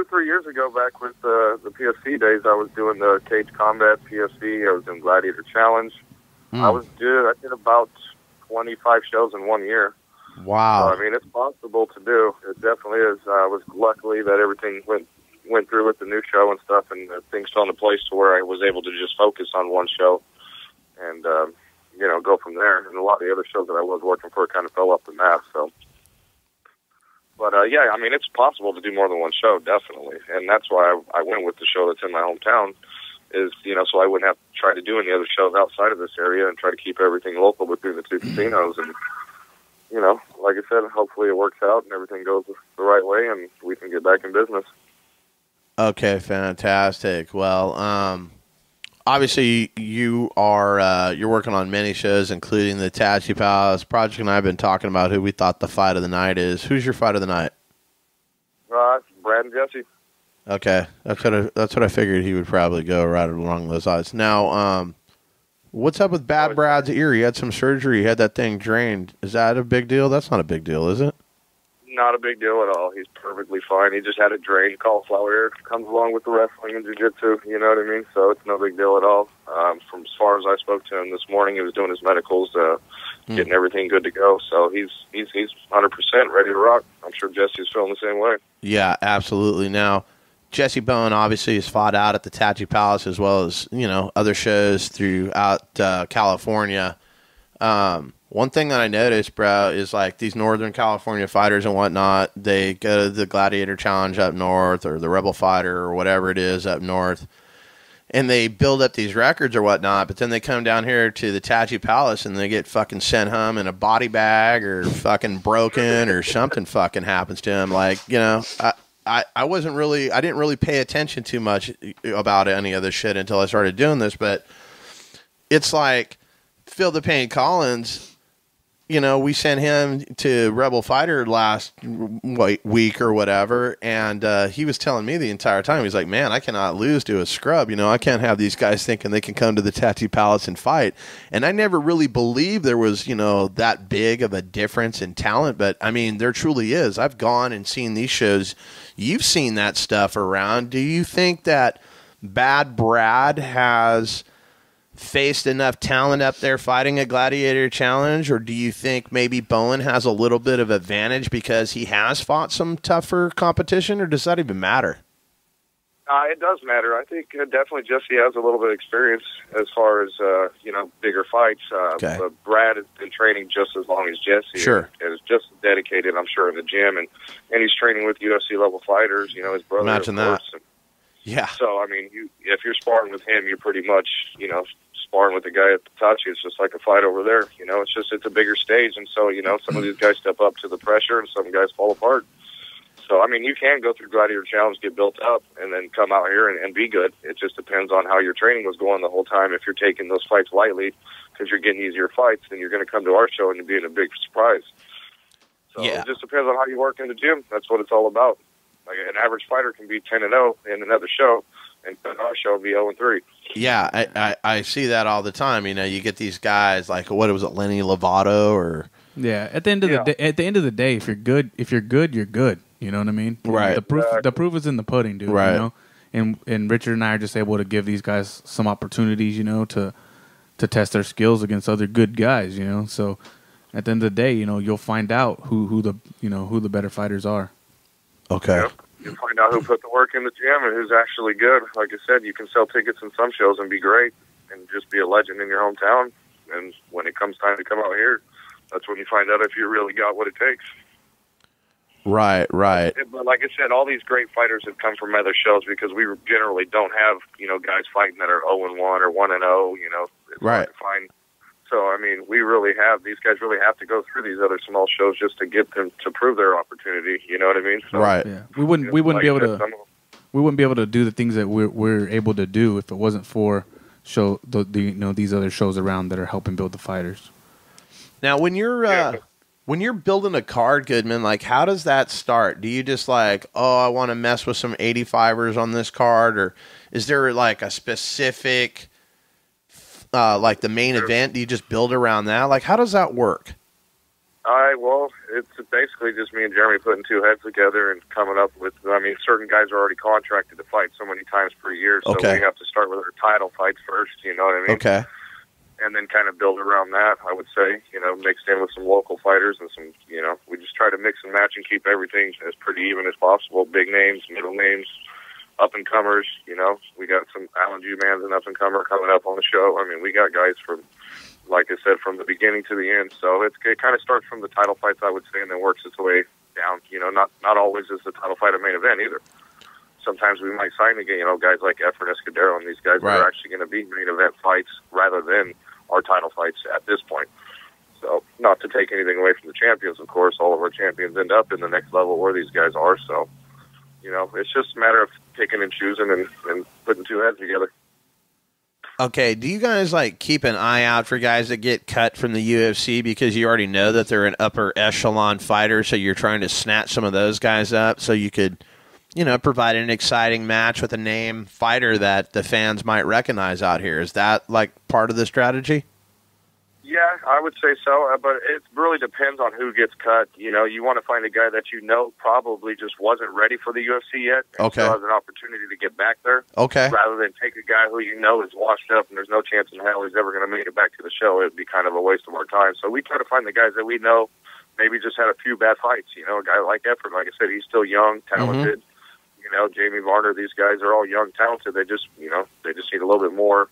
3 years ago, back with the PFC days, I was doing the Cage Combat PFC. I was doing Gladiator Challenge. I did about 25 shows in 1 year.
Wow.
So, it's possible to do. It definitely is. I was luckily that everything went through with the new show and stuff, and things fell into place to where I was able to just focus on one show and, go from there. And a lot of the other shows that I was working for kind of fell off the map, so. But, it's possible to do more than one show, definitely. And that's why I went with the show that's in my hometown is, so I wouldn't have to try to do any other shows outside of this area and try to keep everything local between the two casinos. And, like I said, hopefully it works out and everything goes the right way and we can get back in business.
Okay, fantastic. Well, obviously you're working on many shows, including the Tattoo Palace Project, and I've been talking about who we thought the fight of the night is. Who's your fight of the night?
Brad and Jesse.
Okay, that's what I figured he would probably go right along those odds. Now, what's up with Bad Brad's ear? He had some surgery. He had that thing drained. Is that a big deal? That's not a big deal, is it?
Not a big deal at all. He's perfectly fine. He just had it drained. Cauliflower ear comes along with the wrestling and jiu-jitsu, you know what I mean? So it's no big deal at all. From as far as I spoke to him this morning, he was doing his medicals, getting everything good to go. So he's 100% ready to rock. I'm sure Jesse's feeling the same way. Yeah, absolutely. Now, Jesse Bone obviously has fought out at the Tattoo Palace as well as, other shows throughout California. One thing that I noticed, bro, is these Northern California fighters and whatnot, they go to the Gladiator Challenge up north or the Rebel Fighter or whatever it is up north.
and they build up these records or whatnot, but then they come down here to the Tattoo Palace and they get fucking sent home in a body bag or fucking broken or something fucking happens to them. Like, you know, I didn't really pay attention too much about any of this shit until I started doing this, but it's like Phil the Pain Collins, you know, we sent him to Rebel Fighter last week or whatever, and he was telling me the entire time, he's like, man, I cannot lose to a scrub. You know, I can't have these guys thinking they can come to the Tattoo Palace and fight. And I never really believed there was, you know, that big of a difference in talent, but, I mean, there truly is. I've gone and seen these shows. You've seen that stuff around. Do you think that Bad Brad has faced enough talent up there fighting a Gladiator Challenge, or do you think maybe Bowen has a little bit of advantage because he has fought some tougher competition, or does that even matter?
It does matter. I think definitely Jesse has a little bit of experience as far as, you know, bigger fights.
Okay.
But Brad has been training just as long as Jesse.
Sure.
And is just as dedicated, I'm sure, in the gym. And he's training with UFC level fighters, you know, his brother.
Imagine
of
that.
course. And
yeah.
so, I mean, if you're sparring with him, you're pretty much, you know, sparring with the guy at the Tachi. It's just like a fight over there. You know, it's a bigger stage. And so, you know, some of these guys step up to the pressure and some guys fall apart. So, I mean, you can go through Gladiator Challenge, get built up, and then come out here and be good. It just depends on how your training was going the whole time. If you're taking those fights lightly because you're getting easier fights, then you're going to come to our show and you're being a big surprise. So It just depends on how you work in the gym. That's what it's all about. Like an average fighter can be 10-0 in another show, and our show will be 0-3.
Yeah, I see that all the time. You know, you get these guys like, what was it, Lenny Lovato or...
Yeah, at the end of the day, if you're good, you're good. You know what I mean?
Right.
The proof is in the pudding, dude.
Right.
You know? And Richard and I are just able to give these guys some opportunities, you know, to test their skills against other good guys, you know. So at the end of the day, you know, you'll find out who the better fighters are.
Okay.
Yep. You'll find out who put the work in the gym and who's actually good. Like I said, you can sell tickets in some shows and be great and just be a legend in your hometown. And when it comes time to come out here, that's when you find out if you really got what it takes.
Right.
But like I said, all these great fighters have come from other shows because we generally don't have, you know, guys fighting that are 0-1 or 1-0, you know. It's hard to find. So, I mean, these guys really have to go through these other small shows just to get them to prove their opportunity, you know what I mean? So,
right.
Yeah. We wouldn't be able to do the things that we're able to do if it wasn't for these other shows around that are helping build the fighters.
Now, when you're building a card, Goodman, like, how does that start? Do you just like, I want to mess with some 85ers on this card, or is there like a specific, like the main event? Do you just build around that? Like, how does that work?
Well, it's basically just me and Jeremy putting two heads together and coming up with, I mean, certain guys are already contracted to fight so many times per year, so we have to start with our title fights first, you know what I mean?
Okay.
And then kind of build around that, I would say, you know, mixed in with some local fighters and some, you know, we just try to mix and match and keep everything as pretty even as possible. Big names, middle names, up-and-comers, you know. We got some Alan Jumans, an up-and-comer coming up on the show. I mean, we got guys from, like I said, from the beginning to the end. So it kind of starts from the title fights, I would say, and then works its way down. You know, not always is the title fight a main event either. Sometimes we might sign again, you know, guys like Efren Escudero and these guys that are actually going to be main event fights rather than our title fights at this point. So not to take anything away from the champions, of course, all of our champions end up in the next level where these guys are. So, you know, it's just a matter of picking and choosing and putting two heads together.
Okay, do you guys like keep an eye out for guys that get cut from the UFC because you already know that they're an upper echelon fighter, so you're trying to snatch some of those guys up so you could, you know, provide an exciting match with a name fighter that the fans might recognize out here? Is that like part of the strategy?
Yeah, I would say so, but it really depends on who gets cut. You know, you want to find a guy that you know probably just wasn't ready for the UFC yet and still has an opportunity to get back there.
Okay.
Rather than take a guy who you know is washed up and there's no chance in hell he's ever going to make it back to the show. It would be kind of a waste of our time. So we try to find the guys that we know maybe just had a few bad fights. You know, a guy like Efren, like I said, he's still young, talented. You know, Jamie Varner, these guys are all young, talented. They just, you know, they just need a little bit more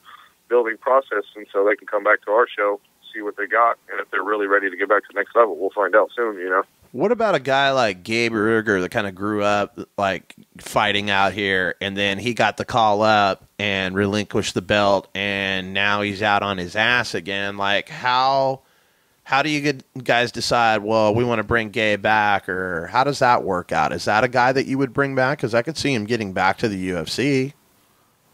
building process, and so they can come back to our show see what they got, and if they're really ready to get back to the next level, we'll find out soon, you know.
What about a guy like Gabe Ruger that kind of grew up like fighting out here, and then he got the call up and relinquished the belt, and now he's out on his ass again? Like, how do you guys decide, well, we want to bring Gabe back, or how does that work out? Is that a guy that you would bring back? Because I could see him getting back to the UFC.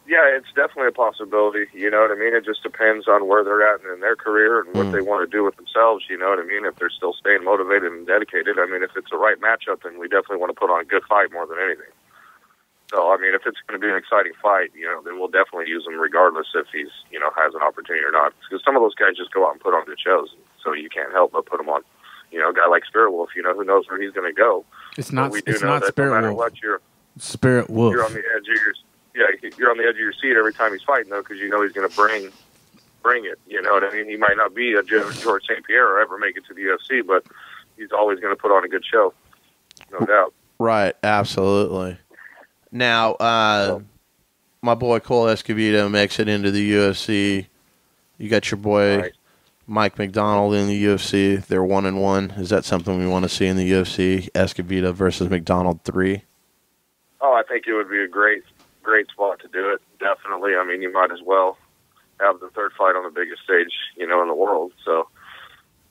Yeah, it's definitely a possibility, you know what I mean? It just depends on where they're at in their career and what they want to do with themselves, you know what I mean? If they're still staying motivated and dedicated, I mean, if it's the right matchup, then we definitely want to put on a good fight more than anything. So, I mean, if it's going to be an exciting fight, you know, then we'll definitely use him regardless if he's, you know, has an opportunity or not. Because some of those guys just go out and put on good shows, so you can't help but put them on. You know, a guy like Spirit Wolf, you know, who knows where he's going to go.
It's not Spirit
no
Wolf.
What,
Spirit Wolf.
You're on the edge of your you're on the edge of your seat every time he's fighting, though, because you know he's going to bring it. You know what I mean? He might not be a George St. Pierre or ever make it to the UFC, but he's always going to put on a good show, no doubt.
Right, absolutely. Now, my boy Cole Escobedo makes it into the UFC. You got your boy Mike McDonald in the UFC. They're 1-1. Is that something we want to see in the UFC? Escobedo versus McDonald 3.
Oh, I think it would be a great spot to do it. Definitely. I mean, you might as well have the third fight on the biggest stage, you know, in the world. So,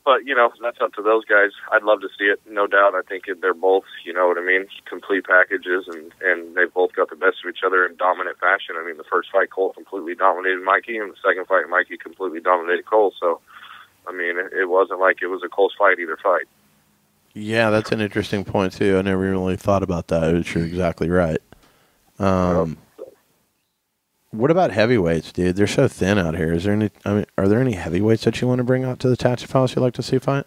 but you know, that's up to those guys. I'd love to see it, no doubt. I think they're both, you know what I mean, complete packages, and they've both got the best of each other in dominant fashion. I mean, the first fight, Cole completely dominated Mikey, and the second fight, Mikey completely dominated Cole. So, I mean, it wasn't like it was a close fight either fight.
Yeah, that's an interesting point too. I never really thought about that. You're exactly right. What about heavyweights, dude? They're so thin out here. Is there any? I mean, are there any heavyweights that you want to bring out to the Tattoo Palace you'd like to see fight?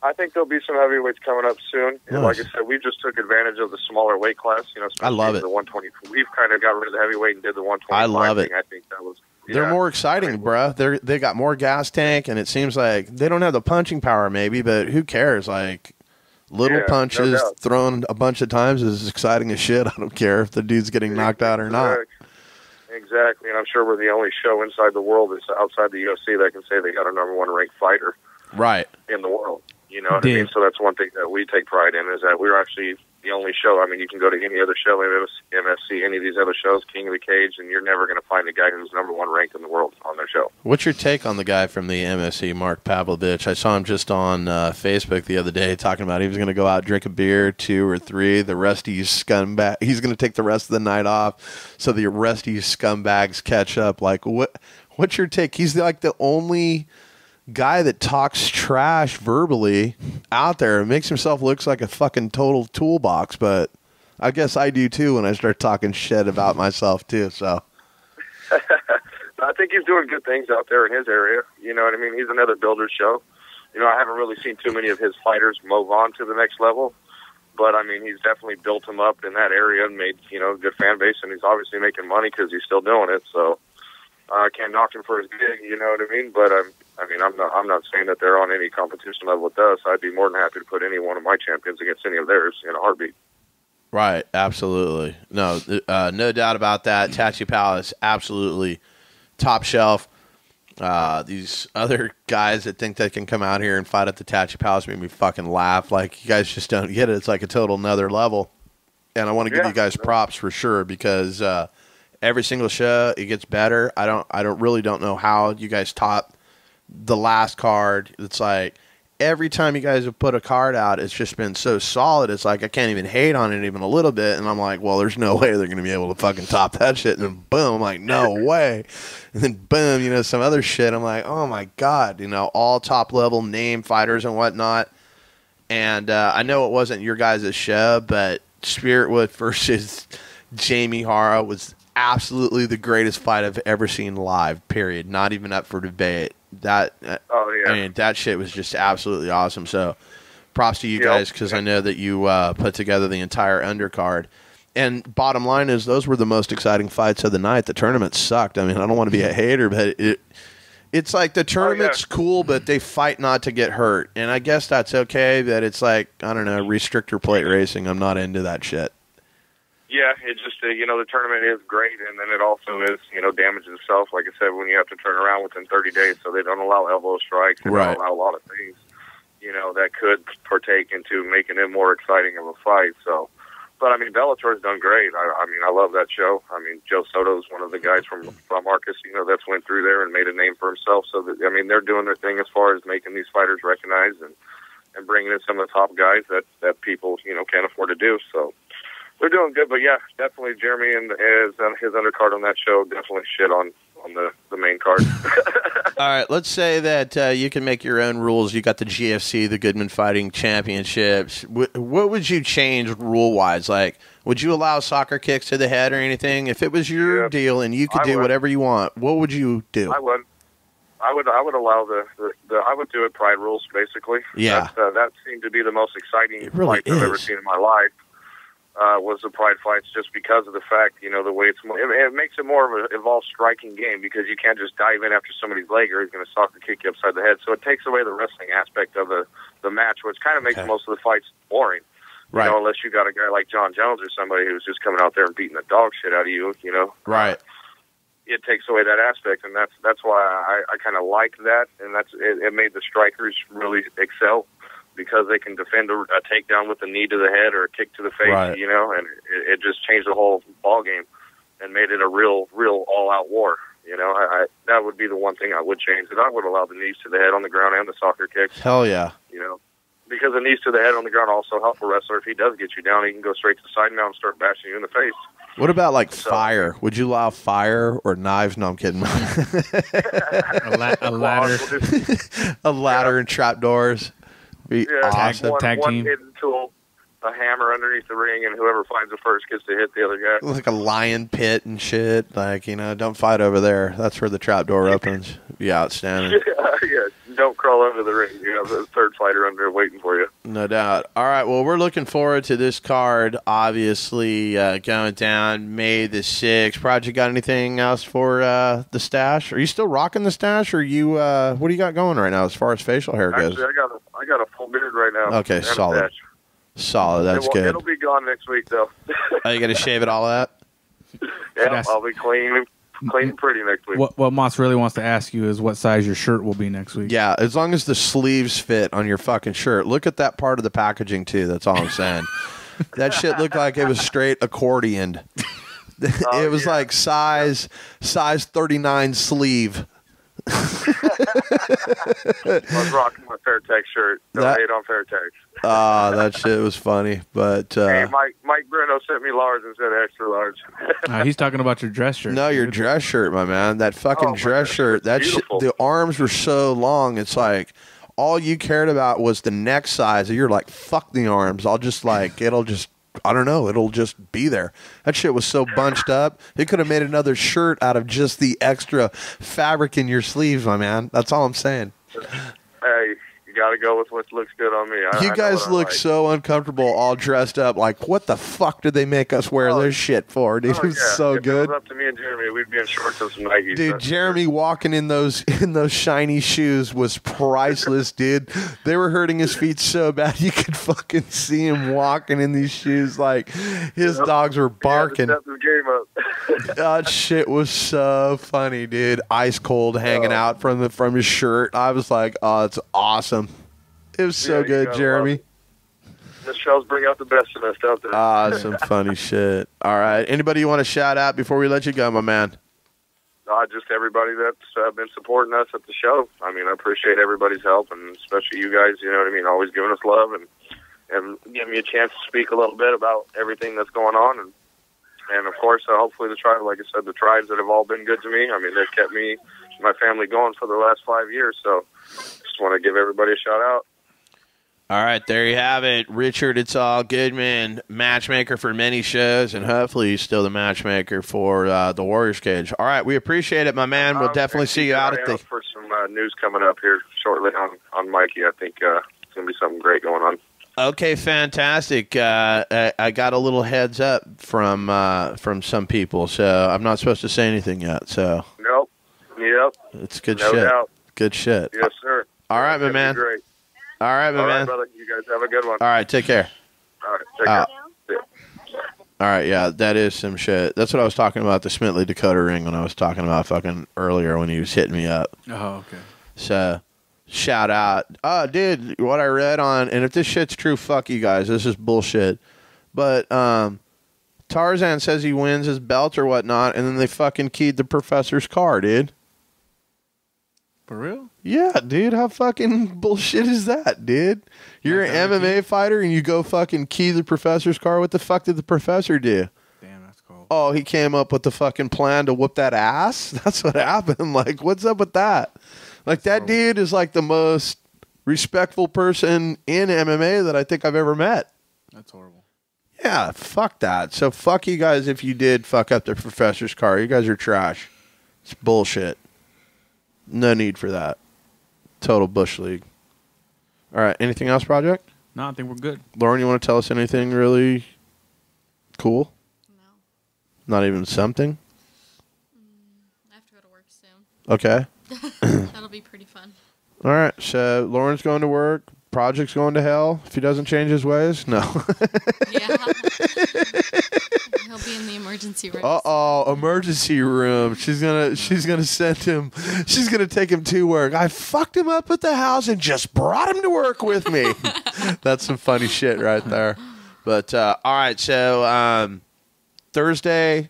I think there'll be some heavyweights coming up soon.
Nice.
Like I said, we just took advantage of the smaller weight class. You know,
I love it.
The 120. We've kind of got rid of the heavyweight and did the 120.
I love it.
I think that was.
They're more exciting, bruh. They got more gas tank, and it seems like they don't have the punching power, maybe, but who cares? Like, little punches thrown a bunch of times is exciting as shit. I don't care if the dude's getting knocked out or not.
Exactly, and I'm sure we're the only show inside the world that's outside the UFC that can say they got a #1 ranked fighter in the world. You know what I mean? So that's one thing that we take pride in, is that we're actually the only show. I mean, you can go to any other show, MFC, any of these other shows, King of the Cage, and you're never going to find a guy who's #1 ranked in the world on their show.
What's your take on the guy from the MFC, Mark Pavlovich? I saw him just on Facebook the other day talking about he was going to go out, drink a beer, 2 or 3. The rest of you scumbag, he's going to take the rest of the night off, so the rest of you scumbags catch up. Like, what's your take? He's like the only guy that talks trash verbally out there. It makes himself looks like a fucking total toolbox, but I guess I do too when I start talking shit about myself too. So
I think he's doing good things out there in his area. You know what I mean? He's another builder show. You know, I haven't really seen too many of his fighters move on to the next level, but I mean, he's definitely built them up in that area and made, you know, a good fan base, and he's obviously making money because he's still doing it. So I can't knock him for his gig, you know what I mean? But I'm not saying that they're on any competition level with us. I'd be more than happy to put any one of my champions against any of theirs in a heartbeat.
Right, absolutely. No doubt about that. Tattoo Palace, absolutely top shelf. These other guys that think they can come out here and fight at the Tattoo Palace make me fucking laugh. Like, you guys just don't get it. It's like a total another level. And I want to give you guys props for sure, because every single show it gets better. I don't know how you guys top the last card. It's like every time you guys have put a card out, it's just been so solid. It's like I can't even hate on it even a little bit. And I'm like, well, there's no way they're going to be able to fucking top that shit. And then boom, I'm like, no way. And then boom, you know, some other shit. I'm like, oh my God, you know, all top level name fighters and whatnot. And I know it wasn't your guys' show, but Spiritwood versus Jamie Hara was absolutely the greatest fight I've ever seen live, period. Not even up for debate. I mean, that shit was just absolutely awesome. So props to you guys, because I know that you put together the entire undercard. And bottom line is, those were the most exciting fights of the night. The tournament sucked. I mean, I don't want to be a hater, but it's like the tournament's cool, but they fight not to get hurt. And I guess that's okay, but it's like, I don't know, restrictor plate racing. I'm not into that shit.
Yeah, it just, the tournament is great, and then it also is, damage itself, like I said, when you have to turn around within 30 days, so they don't allow elbow strikes, they
Right.
don't allow a lot of things, that could partake into making it more exciting of a fight, so. But, Bellator's done great. I love that show. Joe Soto's one of the guys from Marcus, that's went through there and made a name for himself, so, they're doing their thing as far as making these fighters recognized and bringing in some of the top guys that people, can't afford to do, so. They're doing good, but yeah, definitely Jeremy and his undercard on that show definitely shit on the main card.
All right, let's say that you can make your own rules. You got the GFC, the Goodman Fighting Championships. What would you change rule-wise? Like, would you allow soccer kicks to the head or anything? If it was your deal and you could do whatever you want, what would you do?
I would. I would allow I would do it pride rules, basically.
Yeah.
That seemed to be the most exciting
really
fight I've ever seen in my life. Was the pride fights, just because of the fact, the way it makes it more of an evolved striking game, because you can't just dive in after somebody's leg or he's going to soccer kick you upside the head. So it takes away the wrestling aspect of the match, which kind of makes most of the fights boring.
Right.
Unless you got a guy like John Jones or somebody who's just coming out there and beating the dog shit out of you,
Right.
It takes away that aspect, and that's why I kind of like that, and it made the strikers really excel, because they can defend a takedown with a knee to the head or a kick to the face,
Right.
and it just changed the whole ball game and made it a real all-out war. That would be the one thing I would change. That I would allow the knees to the head on the ground and the soccer kicks.
Hell yeah.
Because the knees to the head on the ground also help a wrestler. If he does get you down, he can go straight to the side now and start bashing you in the face.
What about fire? Would you allow fire or knives? No, I'm kidding.
A ladder.
A ladder and trapdoors. Be awesome.
Tag
one
team.
hidden tool, a hammer underneath the ring, and whoever finds it first gets to hit the other guy.
Like a lion pit and shit. Don't fight over there. That's where the trapdoor opens. Be outstanding.
Yeah, don't crawl under the ring. You have the third fighter under waiting for you.
No doubt. All right, well, we're looking forward to this card, obviously, going down May the 6th. Project, got anything else for the stash? Are you still rocking the stash, or you? What do you got going right now as far as facial hair goes?
Actually, I got a full beard right now.
Okay,
and a
solid.
patch.
Solid, that's good.
It'll be gone next week, though.
Oh, you got to shave it all out?
Yeah, I'll be clean and pretty next week.
What Moss really wants to ask you is what size your shirt will be next week.
Yeah, as long as the sleeves fit on your fucking shirt. Look at that part of the packaging, too. That's all I'm saying. That shit looked like it was straight accordioned. It was like size 39 sleeve.
I was rocking my Fairtex shirt. Don't hate on Fairtex.
That shit was funny. But
hey, Mike Bruno sent me large instead of extra large.
He's talking about your dress shirt.
No, your dress shirt, my man. That fucking dress shirt. That shit, the arms were so long. It's like all you cared about was the neck size. You're like, fuck the arms. I'll just I don't know. It'll just be there. That shit was so bunched up. It could have made another shirt out of just the extra fabric in your sleeves, my man. That's all I'm saying.
Hey, you got to go with what looks good on me.
You guys look so uncomfortable all dressed up. Like, what the fuck did they make us wear this shit for, dude? It was so good.
If it was up to me and Jeremy, we'd be in shorts and some Nikes.
Dude, Jeremy walking in those shiny shoes was priceless, dude. They were hurting his feet so bad you could fucking see him walking in these shoes like his dogs were barking.
Step the game up.
That shit was so funny, dude. Ice cold hanging out from his shirt. I was like, oh, it's awesome. It was so good, Jeremy.
The shows bring out the best in us, don't they?
Some funny shit. All right. Anybody you want to shout out before we let you go, my man?
Just everybody that's been supporting us at the show. I appreciate everybody's help, and especially you guys, always giving us love and giving me a chance to speak a little bit about everything that's going on. And of course, hopefully the tribe, like I said, the tribes that have all been good to me. They've kept me and my family going for the last 5 years. So just want to give everybody a shout out.
All right, there you have it. Richard, it's all Goodman, matchmaker for many shows, and hopefully he's still the matchmaker for the Warriors Cage. All right, we appreciate it, my man. We'll definitely see you out at the...
For some news coming up here shortly on Mikey. I think it's going to be something great going on.
Okay, fantastic. I got a little heads up from some people, so I'm not supposed to say anything yet. So
Nope. Yep.
It's good
no
shit.
Doubt.
Good shit.
Yes, sir.
All right, my man.
Great.
All right, my man.
Brother. You guys have a good one.
All right, take care.
All right, take care.
All right, yeah, that is some shit. That's what I was talking about, the Smitley Dakota ring, when I was talking about fucking earlier when he was hitting me up.
Oh, okay.
So, shout out. Dude, what I read on, and if this shit's true, fuck you guys. This is bullshit. But Tarzan says he wins his belt or whatnot, and then they fucking keyed the professor's car, dude.
For real?
Yeah, dude, how fucking bullshit is that, dude? You're an MMA fighter and you go fucking key the professor's car? What the fuck did the professor do?
Damn, that's cool.
Oh, he came up with the fucking plan to whoop that ass? That's what happened. Like, what's up with that? Like, that dude is like the most respectful person in MMA that I think I've ever met.
That's horrible.
Yeah, fuck that. So fuck you guys if you did fuck up the professor's car. You guys are trash. It's bullshit. No need for that. Total Bush League. All right. Anything else, Project?
No, I think we're good.
Lauren, you want to tell us anything really cool?
No.
Not even something?
I have to go to work soon.
Okay.
That'll be pretty fun.
All right. So Lauren's going to work. Project's going to hell if he doesn't change his ways. No.
Yeah. He'll be in the emergency room.
Emergency room. She's gonna send him. She's gonna take him to work. I fucked him up at the house and just brought him to work with me. That's some funny shit right there. But all right, so Thursday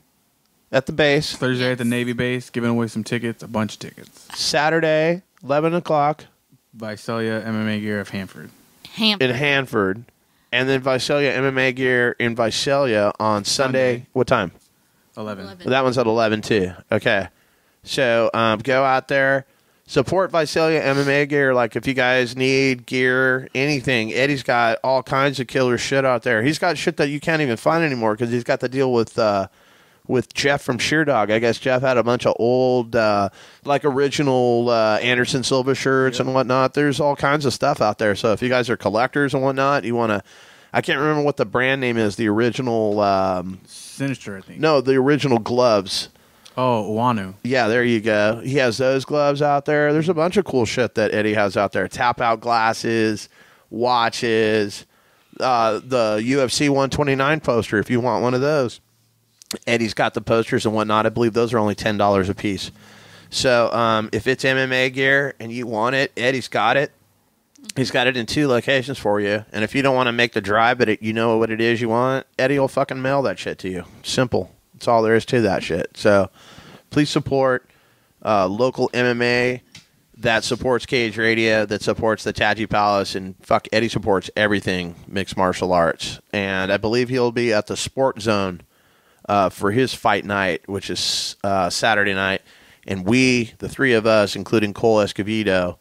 at the base.
Thursday at the Navy base, giving away some tickets, a bunch of tickets.
Saturday, 11 o'clock.
Visalia MMA Gear of Hanford.
In Hanford. And then Visalia MMA Gear in Visalia on Sunday. What time?
11.
That one's at 11 too. Okay. So go out there. Support Visalia MMA Gear. Like if you guys need gear, anything, Eddie's got all kinds of killer shit out there. He's got shit that you can't even find anymore because he's got the deal with Jeff from Sheerdog. I guess Jeff had a bunch of old, like original Anderson Silva shirts and whatnot. There's all kinds of stuff out there. So if you guys are collectors and whatnot, you want to, I can't remember what the brand name is, the original.
Sinister, I think.
No, the original gloves.
Oh, Wanu.
Yeah, there you go. He has those gloves out there. There's a bunch of cool shit that Eddie has out there. Tap out glasses, watches, the UFC 129 poster if you want one of those. Eddie's got the posters and whatnot. I believe those are only $10 a piece. So if it's MMA gear and you want it, Eddie's got it. He's got it in 2 locations for you. And if you don't want to make the drive, but you know what it is you want, Eddie will fucking mail that shit to you. Simple. That's all there is to that shit. So please support local MMA that supports Cage Radio, that supports the Taji Palace, and fuck, Eddie supports everything mixed martial arts. And I believe he'll be at the Sport Zone for his fight night, which is Saturday night. And we, the 3 of us, including Cole Escovedo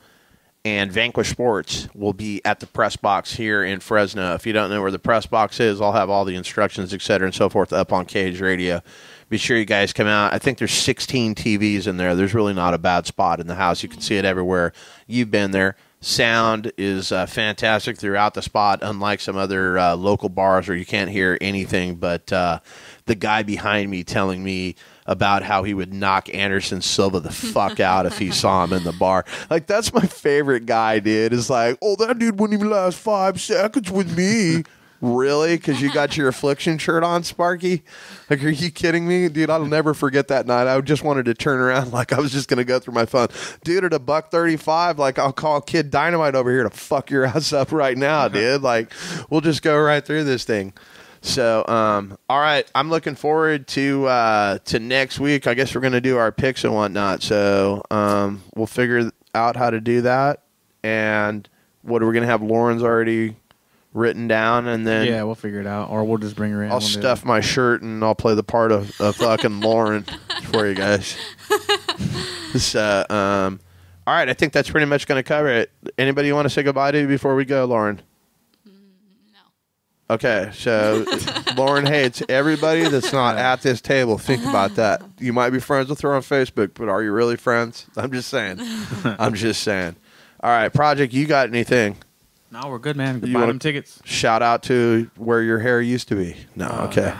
and Vanquish Sports, will be at the press box here in Fresno. If you don't know where the press box is, I'll have all the instructions, et cetera, and so forth up on Cage Radio. Be sure you guys come out. I think there's 16 TVs in there. There's really not a bad spot in the house. You can see it everywhere. You've been there. Sound is fantastic throughout the spot, unlike some other local bars where you can't hear anything but the guy behind me telling me about how he would knock Anderson Silva the fuck out if he saw him in the bar. Like, that's my favorite guy, dude. Is like, oh, that dude wouldn't even last 5 seconds with me. Really? Because you got your Affliction shirt on, Sparky? Like, are you kidding me? Dude, I'll never forget that night. I just wanted to turn around like I was just going to go through my phone. Dude, at $135, like, I'll call Kid Dynamite over here to fuck your ass up right now, dude. Like, we'll just go right through this thing. So, all right, I'm looking forward to next week. I guess we're going to do our picks and whatnot. So, we'll figure out how to do that. And what are we going to have? Lauren's already written down, and then
yeah, we'll figure it out, or we'll just bring her in.
I'll stuff my shirt and I'll play the part of fucking Lauren for you guys. So, all right, I think that's pretty much going to cover it. Anybody you want to say goodbye to before we go, Lauren?
No.
Okay, so Lauren hates everybody that's not at this table. Think about that. You might be friends with her on Facebook, but are you really friends? I'm just saying. I'm just saying. All right, Project, you got anything?
No, we're good, man.
You
Buy
wanna
them tickets.
Shout out to where your hair used to be. No, okay.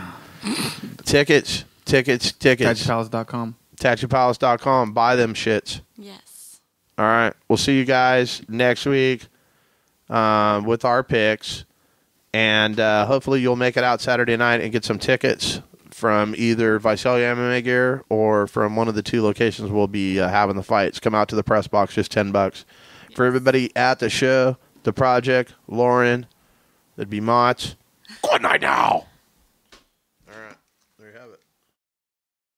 Tickets.
TachiPalace.com.
TachiPalace.com. Buy them shits.
Yes.
All right. We'll see you guys next week with our picks. And hopefully you'll make it out Saturday night and get some tickets from either Visalia MMA Gear or from one of the 2 locations we'll be having the fights. Come out to the press box, just $10. For everybody at the show, the project, Lauren, that'd be Mott. Good night now.